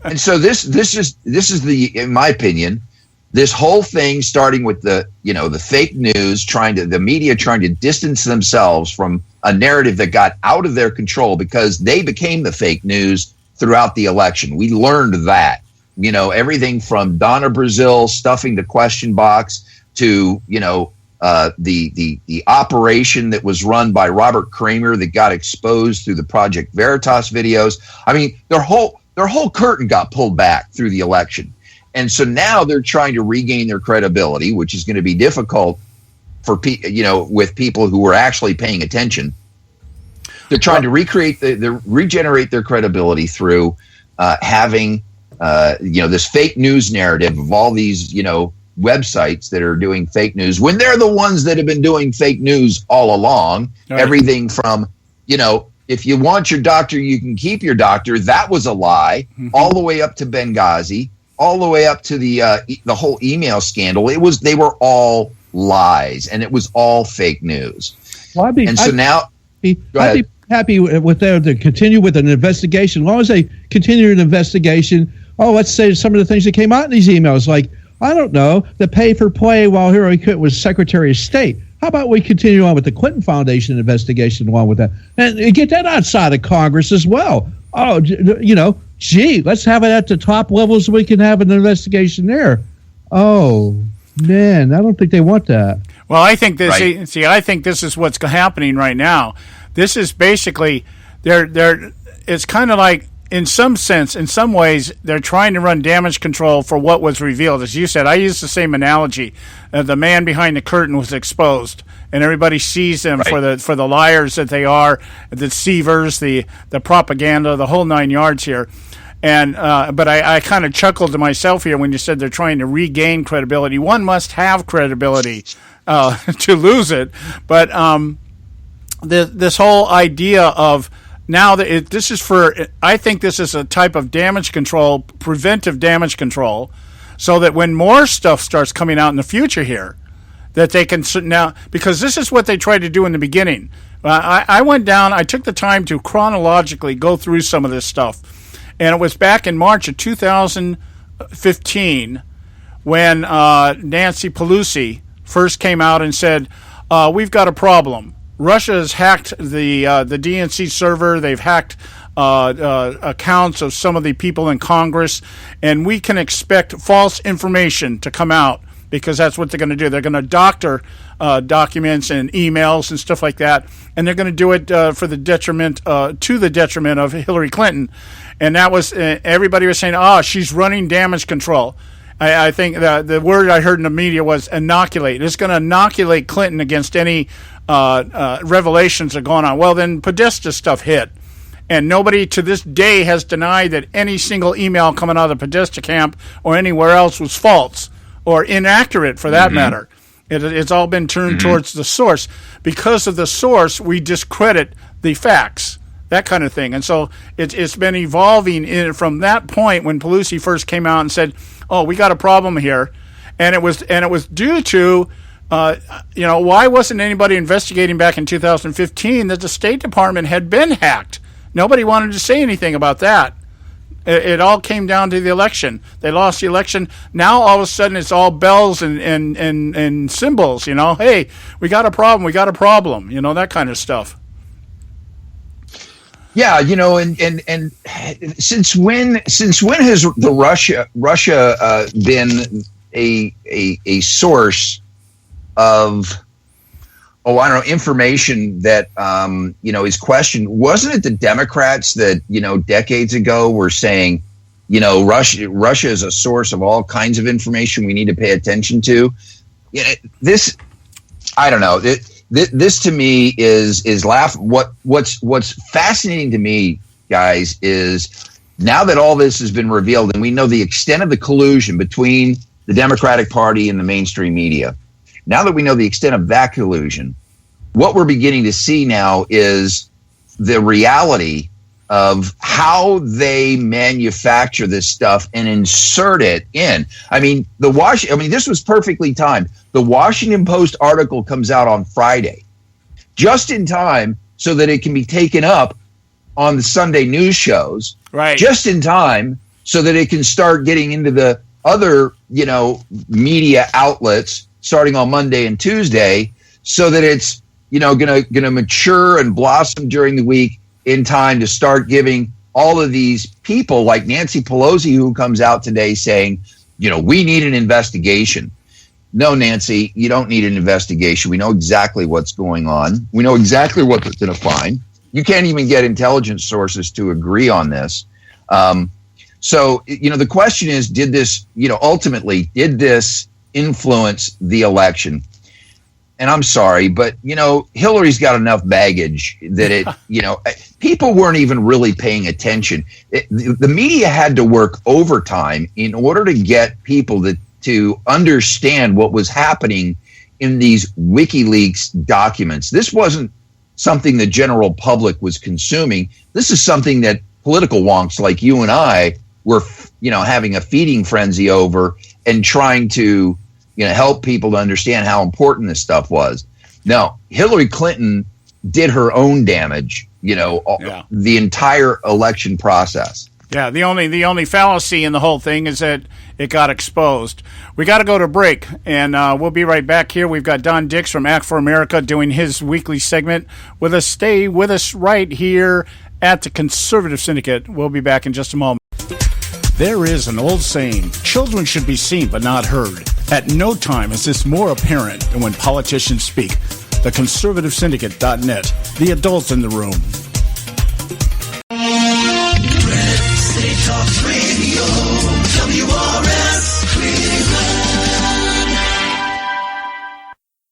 Speaker 15: And so this is in my opinion, this whole thing, starting with the fake news, the media trying to distance themselves from a narrative that got out of their control because they became the fake news throughout the election. We learned that, everything from Donna Brazile stuffing the question box to, the operation that was run by Robert Kramer that got exposed through the Project Veritas videos. I mean, their whole curtain got pulled back through the election. And so now they're trying to regain their credibility, which is going to be difficult for with people who are actually paying attention. They're trying to regenerate their credibility through having this fake news narrative of all these websites that are doing fake news when they're the ones that have been doing fake news all along. Right. Everything from if you want your doctor, you can keep your doctor. That was a lie, all the way up to Benghazi. All the way up to the whole email scandal. They were all lies, and it was all fake news.
Speaker 8: Well, I'd be happy with them to continue with an investigation. As long as they continue an investigation, let's say some of the things that came out in these emails, like, I don't know, the pay for play while Hillary Clinton was Secretary of State. How about we continue on with the Clinton Foundation investigation along with that, and get that outside of Congress as well? Let's have it at the top levels so we can have an investigation there. Oh, man, I don't think they want that.
Speaker 7: Well, I think this. Right. I think this is what's happening right now. This is basically it's kind of like, in some sense, in some ways, they're trying to run damage control for what was revealed. As you said, I use the same analogy. The man behind the curtain was exposed, and everybody sees them for the liars that they are, the deceivers, the propaganda, the whole 9 yards here. And but I kind of chuckled to myself here when you said they're trying to regain credibility. One must have credibility to lose it. But this whole idea of now that I think this is a type of damage control, preventive damage control, so that when more stuff starts coming out in the future here, that they can now, because this is what they tried to do in the beginning. I went down, I took the time to chronologically go through some of this stuff. And it was back in March of 2015 when Nancy Pelosi first came out and said, we've got a problem. Russia has hacked the DNC server. They've hacked accounts of some of the people in Congress, and we can expect false information to come out because that's what they're going to do. They're going to doctor documents and emails and stuff like that, and they're going to do it to the detriment of Hillary Clinton. And that was everybody was saying, she's running damage control. I think the word I heard in the media was inoculate. It's going to inoculate Clinton against any revelations that are going on. Well, then Podesta stuff hit. And nobody to this day has denied that any single email coming out of the Podesta camp or anywhere else was false or inaccurate for that matter. It's all been turned towards the source. Because of the source, we discredit the facts. That kind of thing. And so it's been evolving from that point when Pelosi first came out and said, we got a problem here. And it was due to, why wasn't anybody investigating back in 2015 that the State Department had been hacked? Nobody wanted to say anything about that. It all came down to the election. They lost the election. Now all of a sudden it's all bells and symbols, hey, we got a problem, that kind of stuff.
Speaker 15: Yeah, and since when has the Russia been a source of information that is questioned? Wasn't it the Democrats that decades ago were saying Russia is a source of all kinds of information we need to pay attention to? This, I don't know. This to me is what's fascinating to me, guys, is now that all this has been revealed and we know the extent of the collusion between the Democratic Party and the mainstream media. Now that we know the extent of that collusion, what we're beginning to see now is the reality of how they manufacture this stuff and insert it in. I mean, this was perfectly timed. The Washington Post article comes out on Friday, just in time so that it can be taken up on the Sunday news shows, right? Just in time so that it can start getting into the other, media outlets starting on Monday and Tuesday, so that it's, going to mature and blossom during the week in time to start giving all of these people like Nancy Pelosi, who comes out today saying, we need an investigation. No, Nancy, you don't need an investigation. We know exactly what's going on. We know exactly what they're going to find. You can't even get intelligence sources to agree on this. So, the question is, did this, ultimately, did this influence the election? And I'm sorry, but, Hillary's got enough baggage that it, people weren't even really paying attention. The media had to work overtime in order to get people to understand what was happening in these WikiLeaks documents. This wasn't something the general public was consuming. This is something that political wonks like you and I were, having a feeding frenzy over and trying to, help people to understand how important this stuff was. Now, Hillary Clinton did her own damage, the entire election process.
Speaker 7: Yeah, the only fallacy in the whole thing is that it got exposed. We got to go to break, and we'll be right back here. We've got Don Dix from Act for America doing his weekly segment with us. Stay with us right here at the Conservative Syndicate. We'll be back in just a moment. There is an old saying, children should be seen but not heard. At no time is this more apparent than when politicians speak. The ConservativeSyndicate.net, the adults in the room.
Speaker 16: Talk Radio, WRS Cleveland.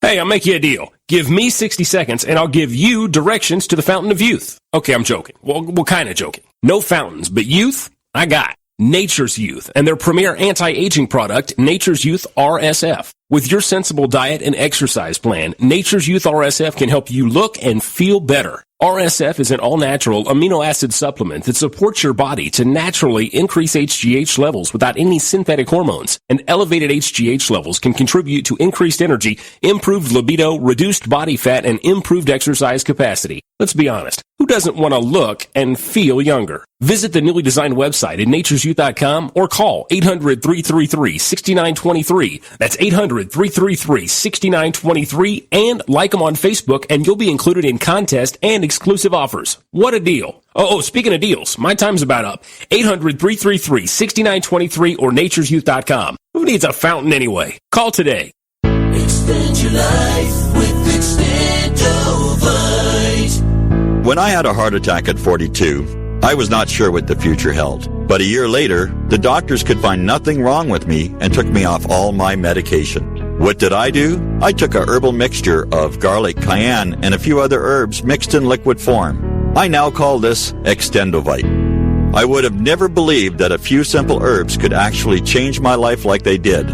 Speaker 17: Hey, I'll make you a deal. Give me 60 seconds and I'll give you directions to the Fountain of Youth. Okay, I'm joking. Well, kind of joking. No fountains, but youth, I got. Nature's Youth and their premier anti-aging product, Nature's Youth RSF. With your sensible diet and exercise plan, Nature's Youth RSF can help you look and feel better. RSF is an all-natural amino acid supplement that supports your body to naturally increase HGH levels without any synthetic hormones. And elevated HGH levels can contribute to increased energy, improved libido, reduced body fat, and improved exercise capacity. Let's be honest, who doesn't want to look and feel younger? Visit the newly designed website at naturesyouth.com or call 800-333-6923. That's 800-333-6923 and like them on Facebook and you'll be included in contest and exclusive offers. What a deal. Oh, speaking of deals, my time's about up. 800-333-6923 or naturesyouth.com. Who needs a fountain anyway? Call today.
Speaker 16: Extend your life with Extendovite.
Speaker 19: When I had a heart attack at 42, I was not sure what the future held. But a year later, the doctors could find nothing wrong with me and took me off all my medication. What did I do? I took a herbal mixture of garlic, cayenne, and a few other herbs mixed in liquid form. I now call this Extendovite. I would have never believed that a few simple herbs could actually change my life like they did.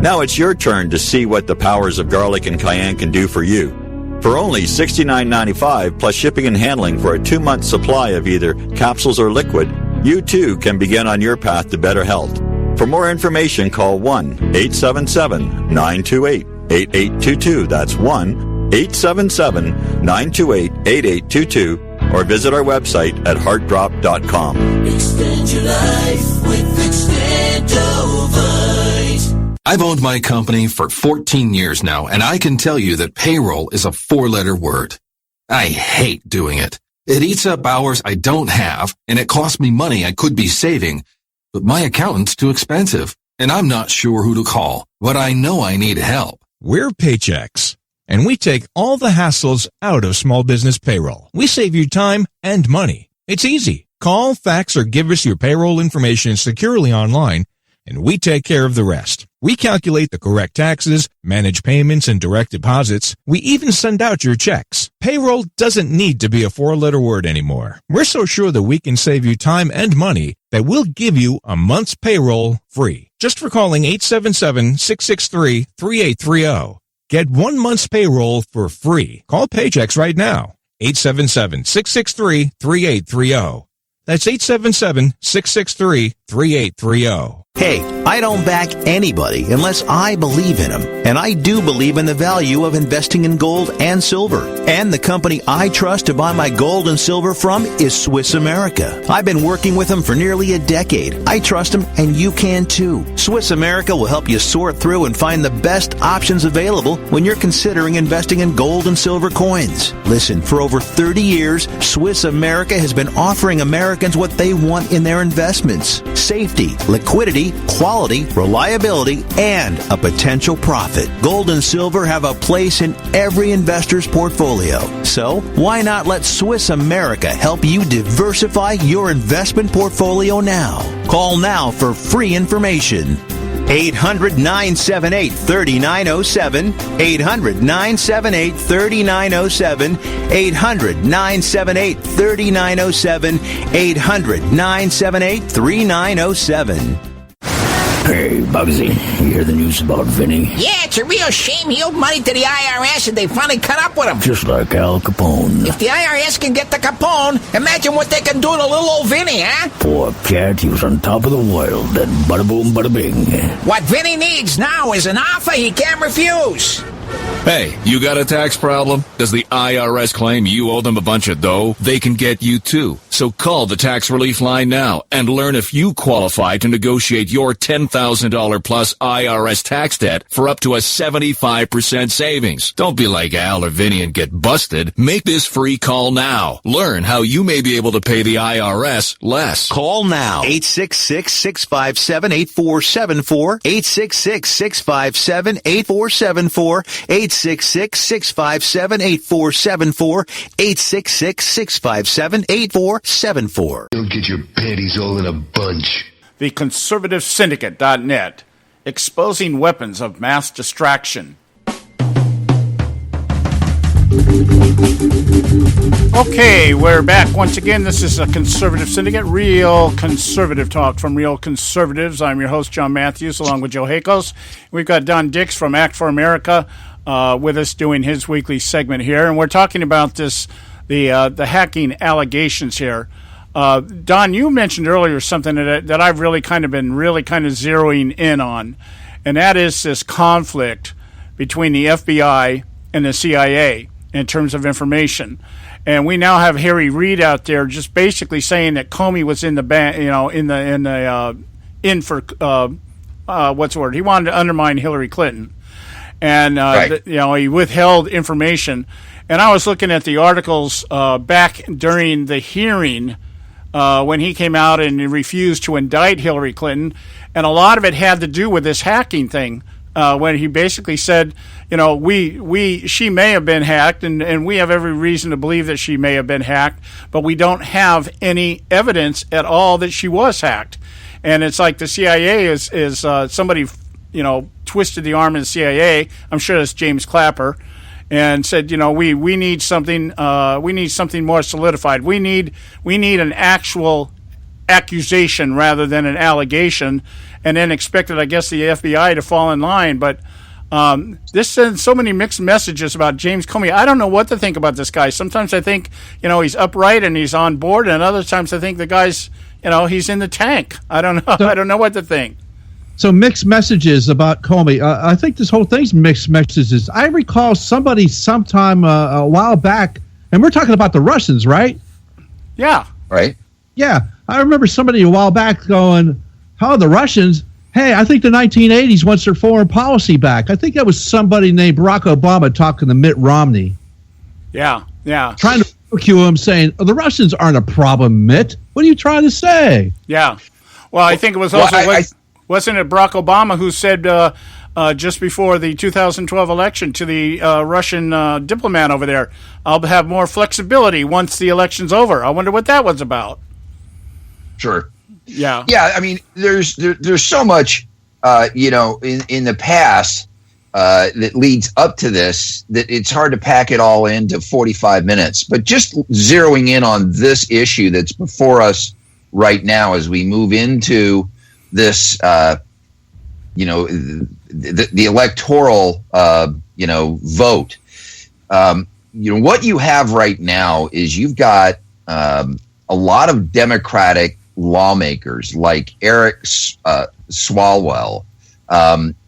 Speaker 19: Now it's your turn to see what the powers of garlic and cayenne can do for you. For only $69.95 plus shipping and handling for a 2-month supply of either capsules or liquid, you too can begin on your path to better health. For more information, call 1-877-928-8822. That's 1-877-928-8822. Or visit our website at heartdrop.com.
Speaker 16: Extend your life with Extendovite.
Speaker 20: I've owned my company for 14 years now, and I can tell you that payroll is a 4-letter word. I hate doing it. It eats up hours I don't have, and it costs me money I could be saving. But my accountant's too expensive, and I'm not sure who to call, but I know I need help.
Speaker 21: We're Paychex, and we take all the hassles out of small business payroll. We save you time and money. It's easy. Call, fax, or give us your payroll information securely online, and we take care of the rest. We calculate the correct taxes, manage payments and direct deposits. We even send out your checks. Payroll doesn't need to be a 4-letter word anymore. We're so sure that we can save you time and money that we'll give you a month's payroll free. Just for calling 877-663-3830. Get 1 month's payroll for free. Call Paychex right now. 877-663-3830. That's 877-663-3830.
Speaker 18: Hey, I don't back anybody unless I believe in them. And I do believe in the value of investing in gold and silver. And the company I trust to buy my gold and silver from is Swiss America. I've been working with them for nearly a decade. I trust them, and you can too. Swiss America will help you sort through and find the best options available when you're considering investing in gold and silver coins. Listen, for over 30 years, Swiss America has been offering Americans what they want in their investments: safety, liquidity, quality, reliability, and a potential profit. Gold and silver have a place in every investor's portfolio. So, why not let Swiss America help you diversify your investment portfolio now? Call now for free information. 800-978-3907, 800-978-3907, 800-978-3907, 800-978-3907.
Speaker 1: Hey, Bugsy, you hear the news about Vinny?
Speaker 3: Yeah, it's a real shame he owed money to the IRS and they finally cut up with him.
Speaker 1: Just like Al Capone.
Speaker 3: If the IRS can get to Capone, imagine what they can do to little old Vinny, huh?
Speaker 1: Poor cat, he was on top of the world, then bada boom, bada bing.
Speaker 3: What Vinny needs now is an offer he can't refuse.
Speaker 13: Hey, you got a tax problem? Does the IRS claim you owe them a bunch of dough? They can get you too. So call the tax relief line now and learn if you qualify to negotiate your $10,000 plus IRS tax debt for up to a 75% savings. Don't be like Al or Vinny and get busted. Make this free call now. Learn how you may be able to pay the IRS less.
Speaker 18: Call now. 866-657-8474. 866-657-8474. 866-657-8474. 866-657-8474.
Speaker 12: Don't get your panties all in a bunch.
Speaker 7: The Conservative Syndicate.net, exposing weapons of mass distraction. Okay, we're back once again. This is a Conservative Syndicate, real conservative talk from real conservatives. I'm your host, John Matthews, along with Joe Hakos. We've got Don Dix from Act for America with us doing his weekly segment here, and we're talking about the hacking allegations here. Don, you mentioned earlier something that I've really kind of zeroing in on, and that is this conflict between the FBI and the CIA in terms of information. And we now have Harry Reid out there just basically saying that Comey was in the what's the word? He wanted to undermine Hillary Clinton, and
Speaker 15: right.
Speaker 7: He withheld information. And I was looking at the articles back during the hearing when he came out and refused to indict Hillary Clinton, and a lot of it had to do with this hacking thing. When he basically said, she may have been hacked, and we have every reason to believe that she may have been hacked, but we don't have any evidence at all that she was hacked. And it's like the CIA is somebody, twisted the arm of the CIA. I'm sure it's James Clapper, and said, we need something more solidified. We need an actual accusation rather than an allegation, and then expected, I guess, the FBI to fall in line. But this sends so many mixed messages about James Comey. I don't know what to think about this guy. Sometimes I think, he's upright and he's on board, and other times I think the guy's, he's in the tank. I don't know. I don't know what to think.
Speaker 8: So mixed messages about Comey. I think this whole thing's mixed messages. I recall somebody sometime a while back, and we're talking about the Russians, right?
Speaker 7: Yeah.
Speaker 15: Right.
Speaker 8: Yeah. I remember somebody a while back going, the Russians, hey, I think the 1980s wants their foreign policy back. I think that was somebody named Barack Obama talking to Mitt Romney.
Speaker 7: Yeah.
Speaker 8: Trying to ridicule him, saying, the Russians aren't a problem, Mitt. What are you trying to say?
Speaker 7: Yeah. Well, I think it was also, wasn't it Barack Obama who said just before the 2012 election to the Russian diplomat over there, I'll have more flexibility once the election's over. I wonder what that was about.
Speaker 15: Sure.
Speaker 7: Yeah.
Speaker 15: I mean, there's so much, in the past that leads up to this that it's hard to pack it all into 45 minutes. But just zeroing in on this issue that's before us right now as we move into this, the electoral, vote. What you have right now is you've got a lot of Democratic lawmakers like Eric Swalwell,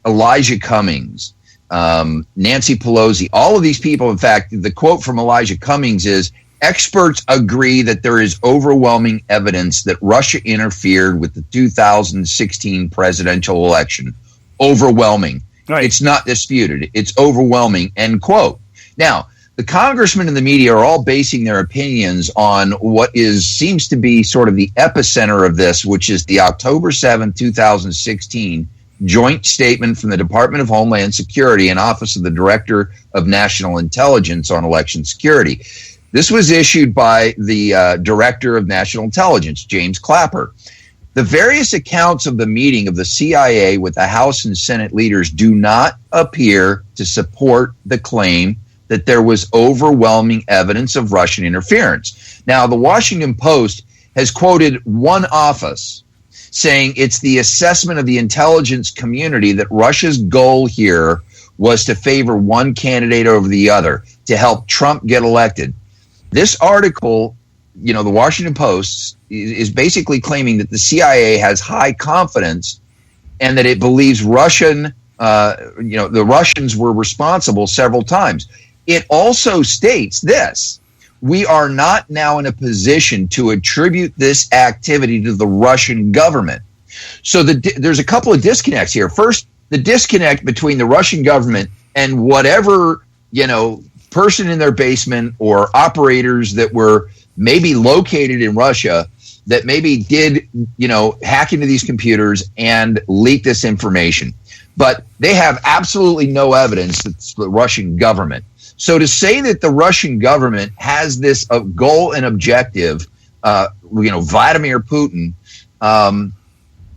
Speaker 15: Elijah Cummings, Nancy Pelosi, all of these people. In fact, the quote from Elijah Cummings is, experts agree that there is overwhelming evidence that Russia interfered with the 2016 presidential election. Overwhelming. Right. It's not disputed. It's overwhelming, end quote. Now, the congressmen and the media are all basing their opinions on what seems to be sort of the epicenter of this, which is the October 7, 2016 joint statement from the Department of Homeland Security and Office of the Director of National Intelligence on election security. This was issued by the Director of National Intelligence, James Clapper. The various accounts of the meeting of the CIA with the House and Senate leaders do not appear to support the claim that there was overwhelming evidence of Russian interference. Now, the Washington Post has quoted one office saying it's the assessment of the intelligence community that Russia's goal here was to favor one candidate over the other to help Trump get elected. This article, the Washington Post, is basically claiming that the CIA has high confidence and that it believes the Russians were responsible several times. It also states this: we are not now in a position to attribute this activity to the Russian government. So there's a couple of disconnects here. First, the disconnect between the Russian government and whatever, person in their basement or operators that were maybe located in Russia that maybe did, hack into these computers and leak this information. But they have absolutely no evidence that it's the Russian government. So to say that the Russian government has this goal and objective, Vladimir Putin,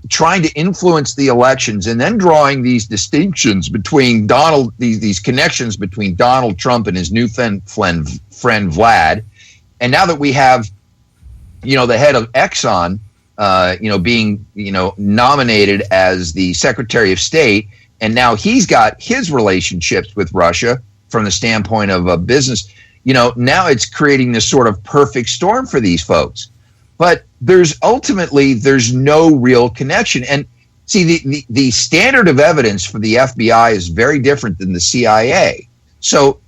Speaker 15: trying to influence the elections and then drawing these distinctions between these connections between Donald Trump and his new friend Vlad. And now that we have, the head of Exxon, being, nominated as the Secretary of State, and now he's got his relationships with Russia from the standpoint of a business, now it's creating this sort of perfect storm for these folks. But there's no real connection. And see, the standard of evidence for the FBI is very different than the CIA. So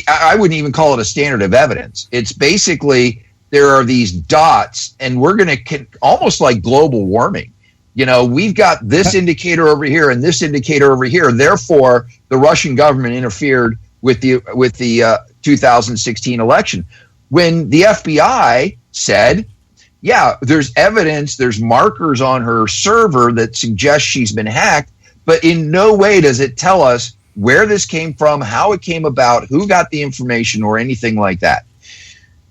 Speaker 15: I wouldn't even call it a standard of evidence. It's basically there are these dots, and we're going to almost like global warming. We've got this indicator over here and this indicator over here. Therefore, the Russian government interfered with the 2016 election. When the FBI said, yeah, there's evidence, there's markers on her server that suggest she's been hacked, but in no way does it tell us where this came from, how it came about, who got the information, or anything like that.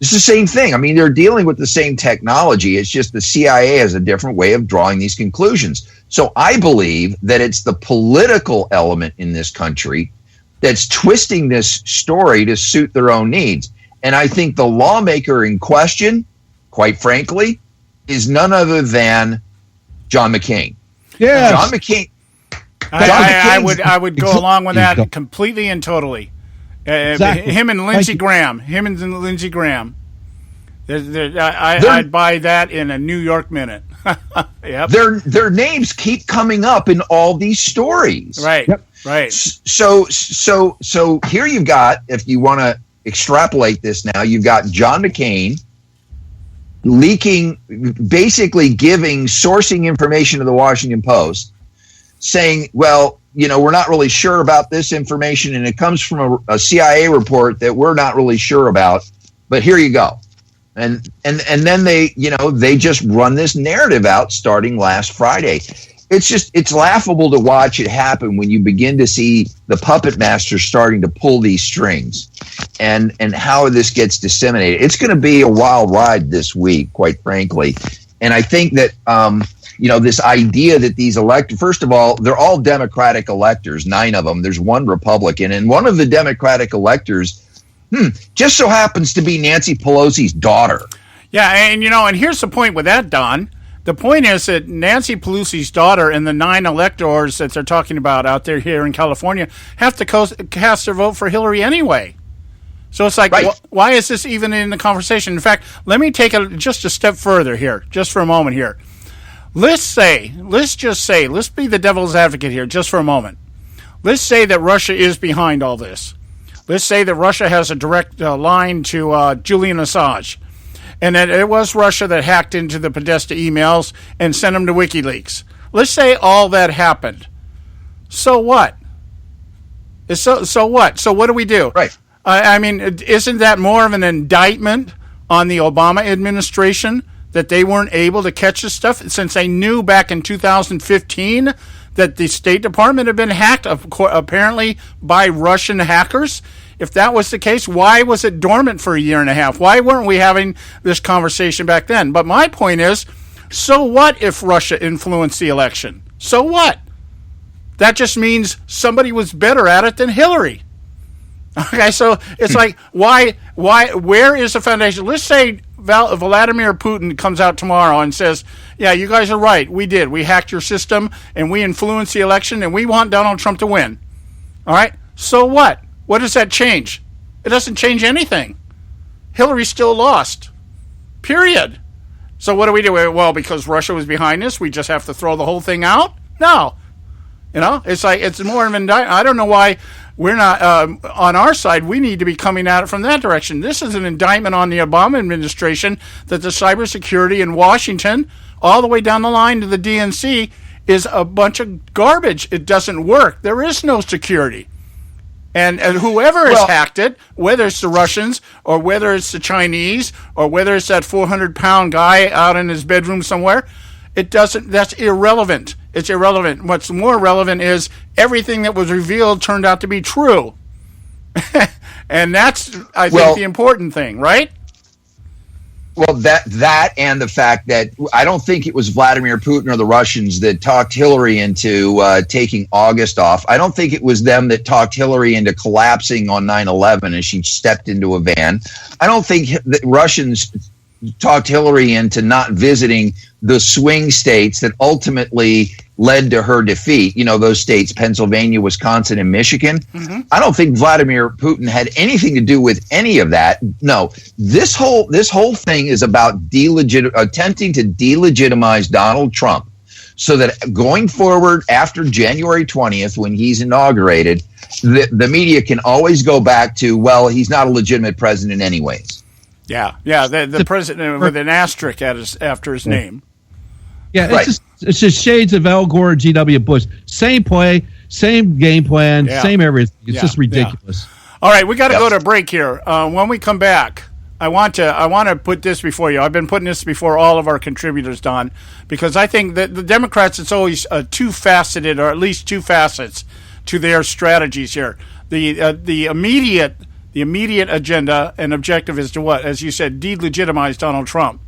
Speaker 15: It's the same thing. I mean, they're dealing with the same technology. It's just the CIA has a different way of drawing these conclusions. So I believe that it's the political element in this country that's twisting this story to suit their own needs. And I think the lawmaker in question, quite frankly, is none other than John McCain.
Speaker 7: Yeah,
Speaker 15: John McCain.
Speaker 7: I would go along with that completely and totally.
Speaker 8: Exactly.
Speaker 7: Him and Lindsey Graham. I'd buy that in a New York minute. Yep.
Speaker 15: Their names keep coming up in all these stories.
Speaker 7: Right. Yep. Right.
Speaker 15: So here you've got, if you want to extrapolate this now, you've got John McCain leaking, basically sourcing information to the Washington Post, saying, well, we're not really sure about this information, and it comes from a CIA report that we're not really sure about, but here you go. And then they just run this narrative out starting last Friday. It's laughable to watch it happen when you begin to see the puppet master starting to pull these strings and how this gets disseminated. It's going to be a wild ride this week, quite frankly. And I think that, this idea that these electors, first of all, they're all Democratic electors, 9 of them. There's one Republican, and one of the Democratic electors just so happens to be Nancy Pelosi's daughter.
Speaker 7: Yeah, and here's the point with that, Don. The point is that Nancy Pelosi's daughter and the 9 electors that they're talking about out there here in California have to cast their vote for Hillary anyway. So it's like, why is this even in the conversation? In fact, let me take it just a step further here, just for a moment here. Let's be the devil's advocate here just for a moment. Let's say that Russia is behind all this. Let's say that Russia has a direct line to Julian Assange, and that it was Russia that hacked into the Podesta emails and sent them to WikiLeaks. Let's say all that happened. So what? So what? So what do we do?
Speaker 15: Right.
Speaker 7: I mean, isn't that more of an indictment on the Obama administration that they weren't able to catch this stuff since they knew back in 2015 that the State Department had been hacked, apparently by Russian hackers? If that was the case, why was it dormant for a year and a half? Why weren't we having this conversation back then? But my point is, so what if Russia influenced the election? So what? That just means somebody was better at it than Hillary. Okay, so it's like, where is the foundation? Let's say Vladimir Putin comes out tomorrow and says, yeah, you guys are right. We did. We hacked your system, and we influenced the election, and we want Donald Trump to win. All right? So what? What does that change? It doesn't change anything. Hillary still lost. Period. So what do we do? Well, because Russia was behind this, we just have to throw the whole thing out? No. You know, it's like, it's more of an indictment. I don't know why we're not, on our side, we need to be coming at it from that direction. This is an indictment on the Obama administration that the cybersecurity in Washington, all the way down the line to the DNC, is a bunch of garbage. It doesn't work. There is no security. And whoever has hacked it, whether it's the Russians or whether it's the Chinese or whether it's that 400-pound guy out in his bedroom somewhere, that's irrelevant. It's irrelevant. What's more relevant is everything that was revealed turned out to be true. And that's, I think, the important thing, right?
Speaker 15: Well, that and the fact that I don't think it was Vladimir Putin or the Russians that talked Hillary into taking August off. I don't think it was them that talked Hillary into collapsing on 9/11 as she stepped into a van. I don't think that Russians talked Hillary into not visiting the swing states that ultimately led to her defeat. You know, those states, Pennsylvania, Wisconsin, and Michigan. Mm-hmm. I don't think Vladimir Putin had anything to do with any of that. No, this whole thing is about attempting to delegitimize Donald Trump so that going forward after January 20th, when he's inaugurated, the media can always go back to, well, he's not a legitimate president anyways.
Speaker 7: Yeah, the president with an asterisk after his name.
Speaker 8: Yeah, it's just shades of Al Gore and G.W. Bush. Same play, same game plan, same everything. It's just ridiculous.
Speaker 7: Yeah. All right, we got to go to a break here. When we come back, I want to put this before you. I've been putting this before all of our contributors, Don, because I think that the Democrats, it's always two-faceted, or at least two facets to their strategies here. The immediate agenda and objective is to what? As you said, delegitimize Donald Trump.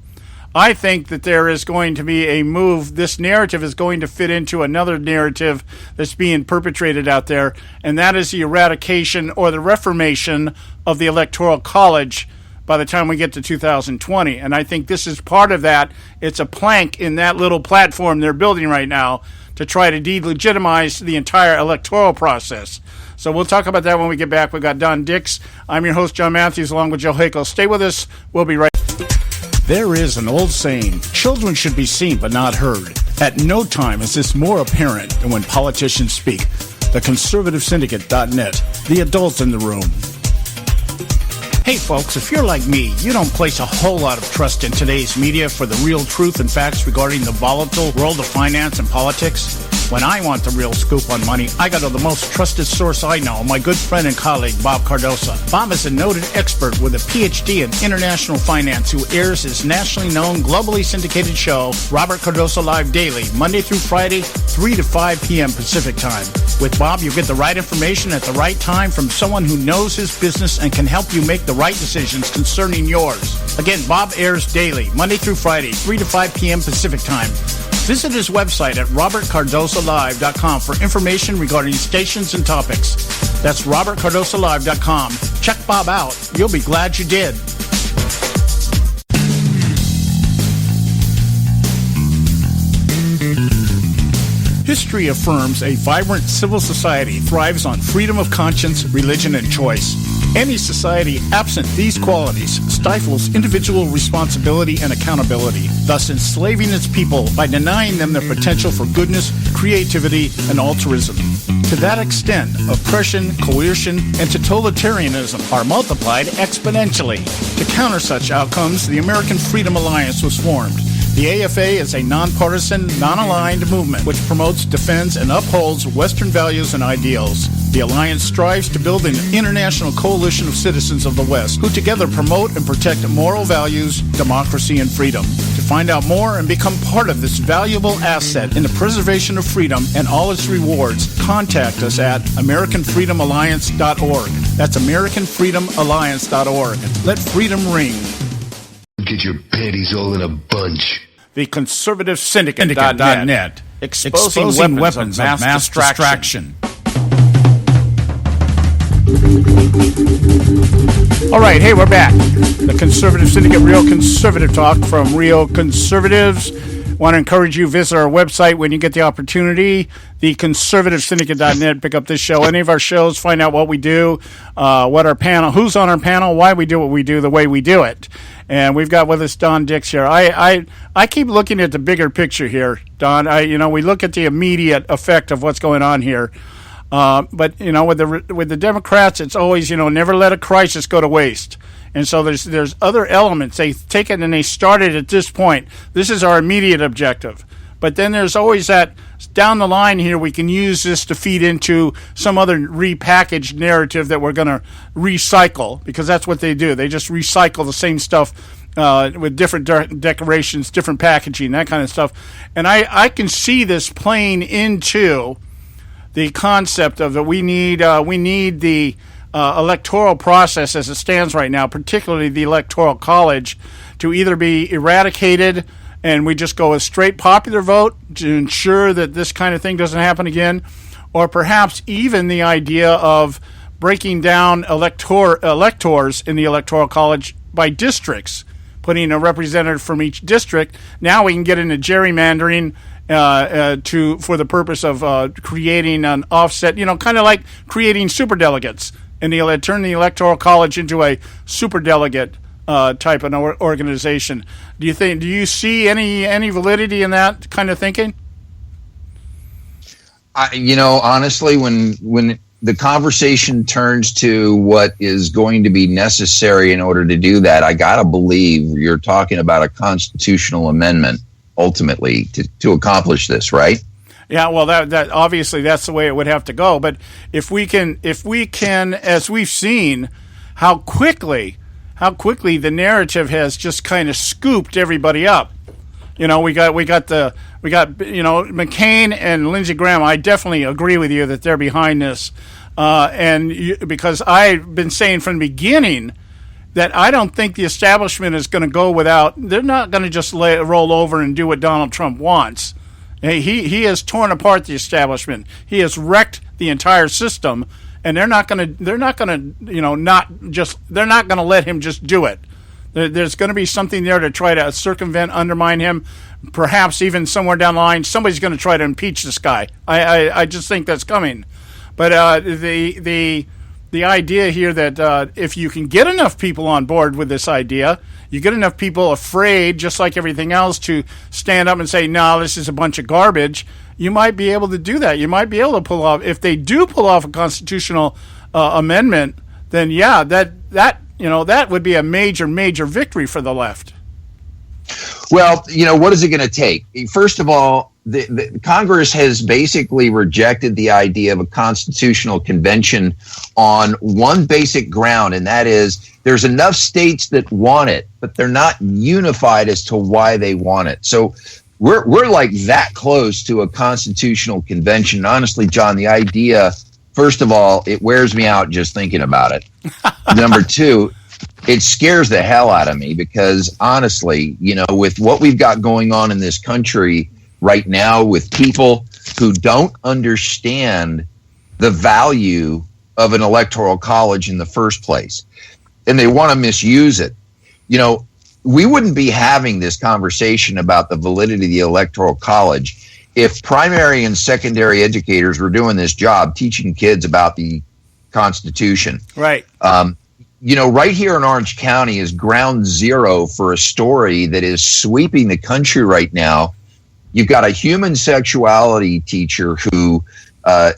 Speaker 7: I think that there is going to be a move. This narrative is going to fit into another narrative that's being perpetrated out there, and that is the eradication or the reformation of the Electoral College by the time we get to 2020. And I think this is part of that. It's a plank in that little platform they're building right now to try to delegitimize the entire electoral process. So we'll talk about that when we get back. We've got Don Dix. I'm your host, John Matthews, along with Joe Hakel. Stay with us. We'll be right back. There is an old saying, children should be seen but not heard. At no time is this more apparent than when politicians speak. The Conservative Syndicate.net, the adults in the room. Hey folks, if you're like me, you don't place a whole lot of trust in today's media for the real truth and facts regarding the volatile world of finance and politics. When I want the real scoop on money, I go to the most trusted source I know, my good friend and colleague, Bob Cardosa. Bob is a noted expert with a PhD in international finance who airs his nationally known, globally syndicated show, Robert Cardosa Live Daily, Monday through Friday, 3 to 5 p.m. Pacific Time. With Bob, you get the right information at the right time from someone who knows his business and can help you make the right decisions concerning yours. Again, Bob airs daily, Monday through Friday, 3 to 5 p.m. Pacific Time. Visit his website at robertcardosalive.com for information regarding stations and topics. That's robertcardosalive.com. Check Bob out. You'll be glad you did. History affirms a vibrant civil society thrives on freedom of conscience, religion, and choice. Any society absent these qualities stifles individual responsibility and accountability, thus enslaving its people by denying them their potential for goodness, creativity, and altruism. To that extent, oppression, coercion, and totalitarianism are multiplied exponentially. To counter such outcomes, the American Freedom Alliance was formed. The AFA is a nonpartisan, non-aligned movement which promotes, defends, and upholds Western values and ideals. The Alliance strives to build an international coalition of citizens of the West who together promote and protect moral values, democracy, and freedom. To find out more and become part of this valuable asset in the preservation of freedom and all its rewards, contact us at AmericanFreedomAlliance.org. That's AmericanFreedomAlliance.org. Let freedom ring.
Speaker 12: Get your panties all in a bunch.
Speaker 7: The Conservative Syndicate.net. Exposing weapons of mass distraction. All right, hey, we're back. The Conservative Syndicate, real conservative talk from real conservatives. Want to encourage you to visit our website when you get the opportunity, theconservativesyndicate.net. Pick up this show, any of our shows, find out what we do, what our panel, who's on our panel, why we do what we do the way we do it. And we've got with us Don Dix here. I keep looking at the bigger picture here, Don. We look at the immediate effect of what's going on here. But with the Democrats, it's always, never let a crisis go to waste. And so there's other elements. They take it and they start it at this point. This is our immediate objective. But then there's always that down the line here, we can use this to feed into some other repackaged narrative that we're going to recycle, because that's what they do. They just recycle the same stuff with different decorations, different packaging, that kind of stuff. And I can see this playing into the concept of that we need the electoral process as it stands right now, particularly the Electoral College, to either be eradicated and we just go a straight popular vote to ensure that this kind of thing doesn't happen again, or perhaps even the idea of breaking down electors in the Electoral College by districts, putting a representative from each district. Now we can get into gerrymandering for the purpose of creating an offset, kind of like creating superdelegates, and turn the Electoral College into a superdelegate type of organization. Do you see any validity in that kind of thinking?
Speaker 15: Honestly, when the conversation turns to what is going to be necessary in order to do that, I gotta believe you're talking about a constitutional amendment ultimately to accomplish this, right?
Speaker 7: Yeah, well, that obviously that's the way it would have to go. But if we can, as we've seen, how quickly the narrative has just kind of scooped everybody up. We got McCain and Lindsey Graham. I definitely agree with you that they're behind this, because I've been saying from the beginning that I don't think the establishment is going to go without. They're not going to just roll over and do what Donald Trump wants. He has torn apart the establishment. He has wrecked the entire system, and they're not going to let him just do it. There's going to be something there to try to circumvent, undermine him. Perhaps even somewhere down the line, somebody's going to try to impeach this guy. I just think that's coming. But the idea here that if you can get enough people on board with this idea, you get enough people afraid, just like everything else, to stand up and say, no, this is a bunch of garbage, you might be able to do that. You might be able to pull off, if they do pull off a constitutional amendment, then yeah, that would be a major victory for the left.
Speaker 15: Well, what is it going to take? First of all, the Congress has basically rejected the idea of a constitutional convention on one basic ground, and that is there's enough states that want it, but they're not unified as to why they want it. So we're like that close to a constitutional convention. Honestly, John, the idea, first of all, it wears me out just thinking about it. Number two, it scares the hell out of me because honestly, with what we've got going on in this country right now, with people who don't understand the value of an electoral college in the first place, and they want to misuse it. We wouldn't be having this conversation about the validity of the electoral college if primary and secondary educators were doing this job teaching kids about the Constitution.
Speaker 7: Right.
Speaker 15: Right here in Orange County is ground zero for a story that is sweeping the country right now. You've got a human sexuality teacher who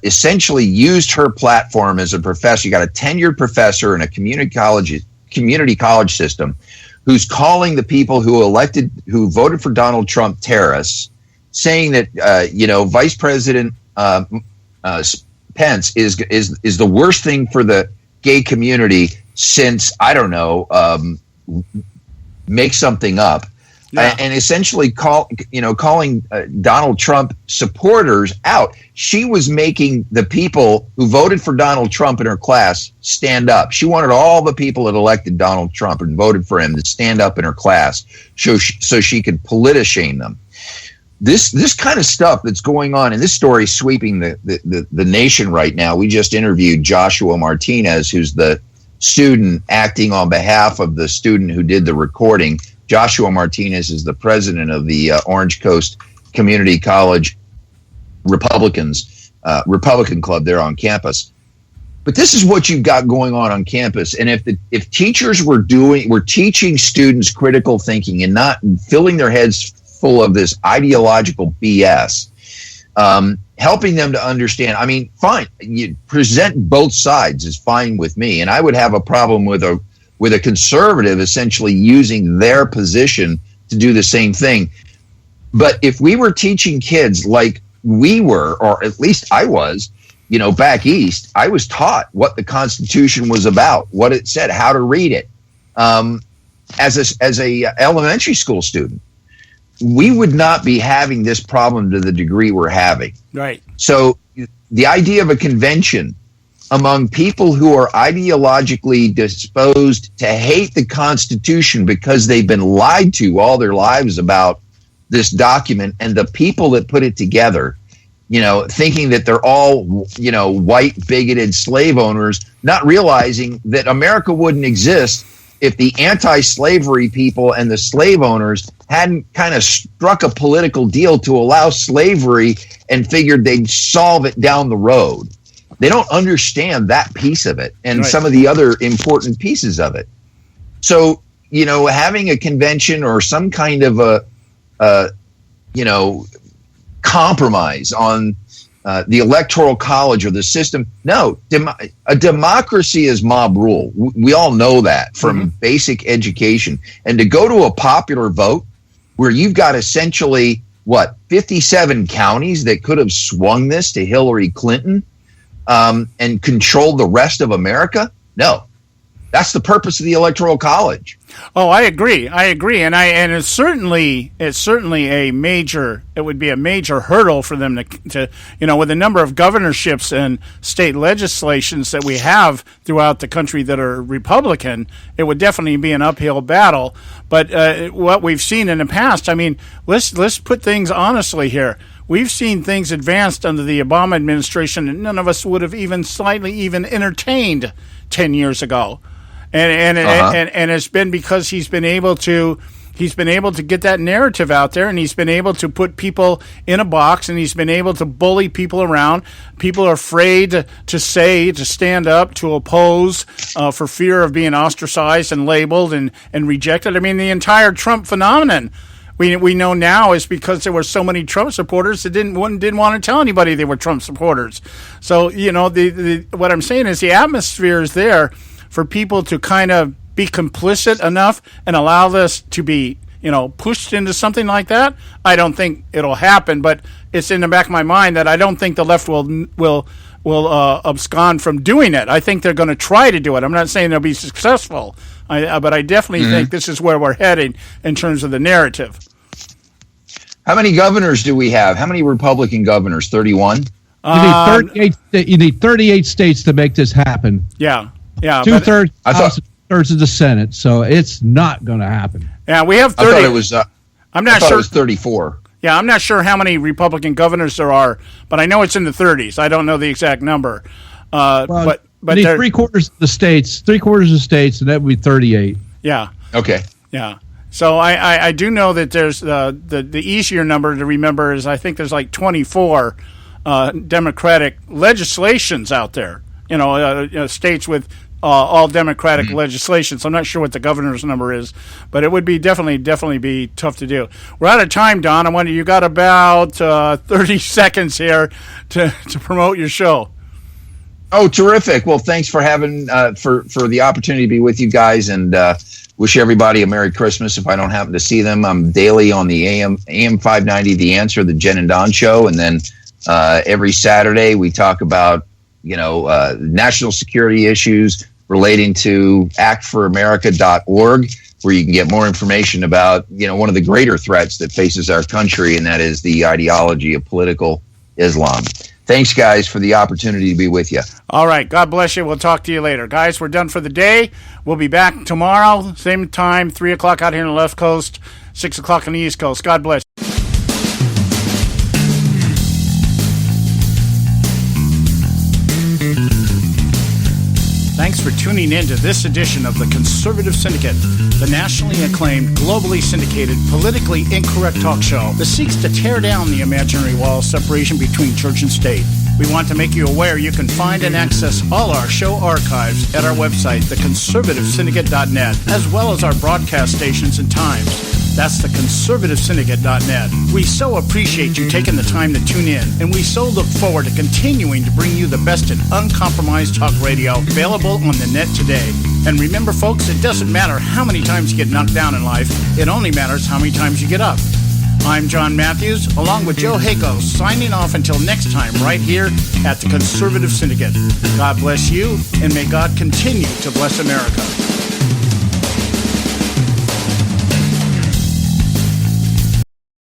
Speaker 15: essentially used her platform as a professor. You got a tenured professor in a community college system who's calling the people who voted for Donald Trump terrorists, saying that Vice President Pence is the worst thing for the gay community since, I don't know, make something up.
Speaker 7: Yeah.
Speaker 15: And essentially calling Donald Trump supporters out. She was making the people who voted for Donald Trump in her class stand up. She wanted all the people that elected Donald Trump and voted for him to stand up in her class so she could shame them. This kind of stuff that's going on, and this story is sweeping the nation right now. We just interviewed Joshua Martinez, who's the student acting on behalf of the student who did the recording. Joshua Martinez is the president of the Orange Coast Community College Republican Club there on campus. But this is what you've got going on campus. And if teachers were teaching students critical thinking and not filling their heads full of this ideological BS, helping them to understand, I mean, fine, you present both sides is fine with me. And I would have a problem with a conservative essentially using their position to do the same thing. But if we were teaching kids like we were, or at least I was, back east, I was taught what the Constitution was about, what it said, how to read it. As a elementary school student, we would not be having this problem to the degree we're having.
Speaker 7: Right.
Speaker 15: So the idea of a convention among people who are ideologically disposed to hate the Constitution because they've been lied to all their lives about this document, and the people that put it together, thinking that they're all, white, bigoted slave owners, not realizing that America wouldn't exist if the anti-slavery people and the slave owners hadn't kind of struck a political deal to allow slavery and figured they'd solve it down the road. They don't understand that piece of it and some of the other important pieces of it. So, having a convention or some kind of a compromise on the electoral college or the system. No, a democracy is mob rule. We all know that from basic education. And to go to a popular vote where you've got essentially, 57 counties that could have swung this to Hillary Clinton and controlled the rest of America? No. That's the purpose of the Electoral College.
Speaker 7: Oh, I agree, and it's certainly it would be a major hurdle for them to with the number of governorships and state legislations that we have throughout the country that are Republican. It would definitely be an uphill battle. But what we've seen in the past, I mean, let's put things honestly here. We've seen things advanced under the Obama administration that none of us would have even slightly entertained 10 years ago. And it's been because he's been able to get that narrative out there, and he's been able to put people in a box, and he's been able to bully people around. People are afraid to stand up, to oppose, for fear of being ostracized and labeled and rejected. I mean, the entire Trump phenomenon we know now is because there were so many Trump supporters that didn't want to tell anybody they were Trump supporters. So what I'm saying is the atmosphere is there for people to kind of be complicit enough and allow this to be, pushed into something like that. I don't think it'll happen, but it's in the back of my mind that I don't think the left will abscond from doing it. I think they're going to try to do it. I'm not saying they'll be successful, but I definitely think this is where we're heading in terms of the narrative.
Speaker 15: How many governors do we have? How many Republican governors? 31?
Speaker 8: You need 38 states to make this happen.
Speaker 7: Yeah.
Speaker 8: Two-thirds of the Senate, so it's not going to happen.
Speaker 7: Yeah, we have 30.
Speaker 15: I thought it was.
Speaker 7: I'm not sure.
Speaker 15: It was 34.
Speaker 7: Yeah, I'm not sure how many Republican governors there are, but I know it's in the 30s. I don't know the exact number. But
Speaker 8: you need three-quarters of the states, and that would be 38.
Speaker 7: Yeah.
Speaker 15: Okay.
Speaker 7: Yeah. So I do know that there's the easier number to remember is I think there's like 24 Democratic legislations out there. states with all Democratic legislation. So I'm not sure what the governor's number is, but it would be definitely be tough to do. We're out of time, Don. I wonder, you got about 30 seconds here to promote your show.
Speaker 15: Oh, terrific. Well, thanks for having for the opportunity to be with you guys, and wish everybody a Merry Christmas if I don't happen to see them. I'm daily on the AM 590, The Answer, the Jen and Don show, and then every Saturday we talk about national security issues relating to actforamerica.org, where you can get more information about, one of the greater threats that faces our country, and that is the ideology of political Islam. Thanks, guys, for the opportunity to be with you.
Speaker 7: All right. God bless you. We'll talk to you later. Guys, we're done for the day. We'll be back tomorrow, same time, 3 o'clock out here on the left coast, 6 o'clock on the east coast. God bless. Thanks for tuning in to this edition of the Conservative Syndicate, the nationally acclaimed, globally syndicated, politically incorrect talk show that seeks to tear down the imaginary wall of separation between church and state. We want to make you aware you can find and access all our show archives at our website, theconservativesyndicate.net, as well as our broadcast stations and times. That's theconservativesyndicate.net. We so appreciate you taking the time to tune in, and we so look forward to continuing to bring you the best in uncompromised talk radio available on the net today. And remember, folks, it doesn't matter how many times you get knocked down in life. It only matters how many times you get up. I'm John Matthews, along with Joe Hako, signing off until next time right here at the Conservative Syndicate. God bless you, and may God continue to bless America.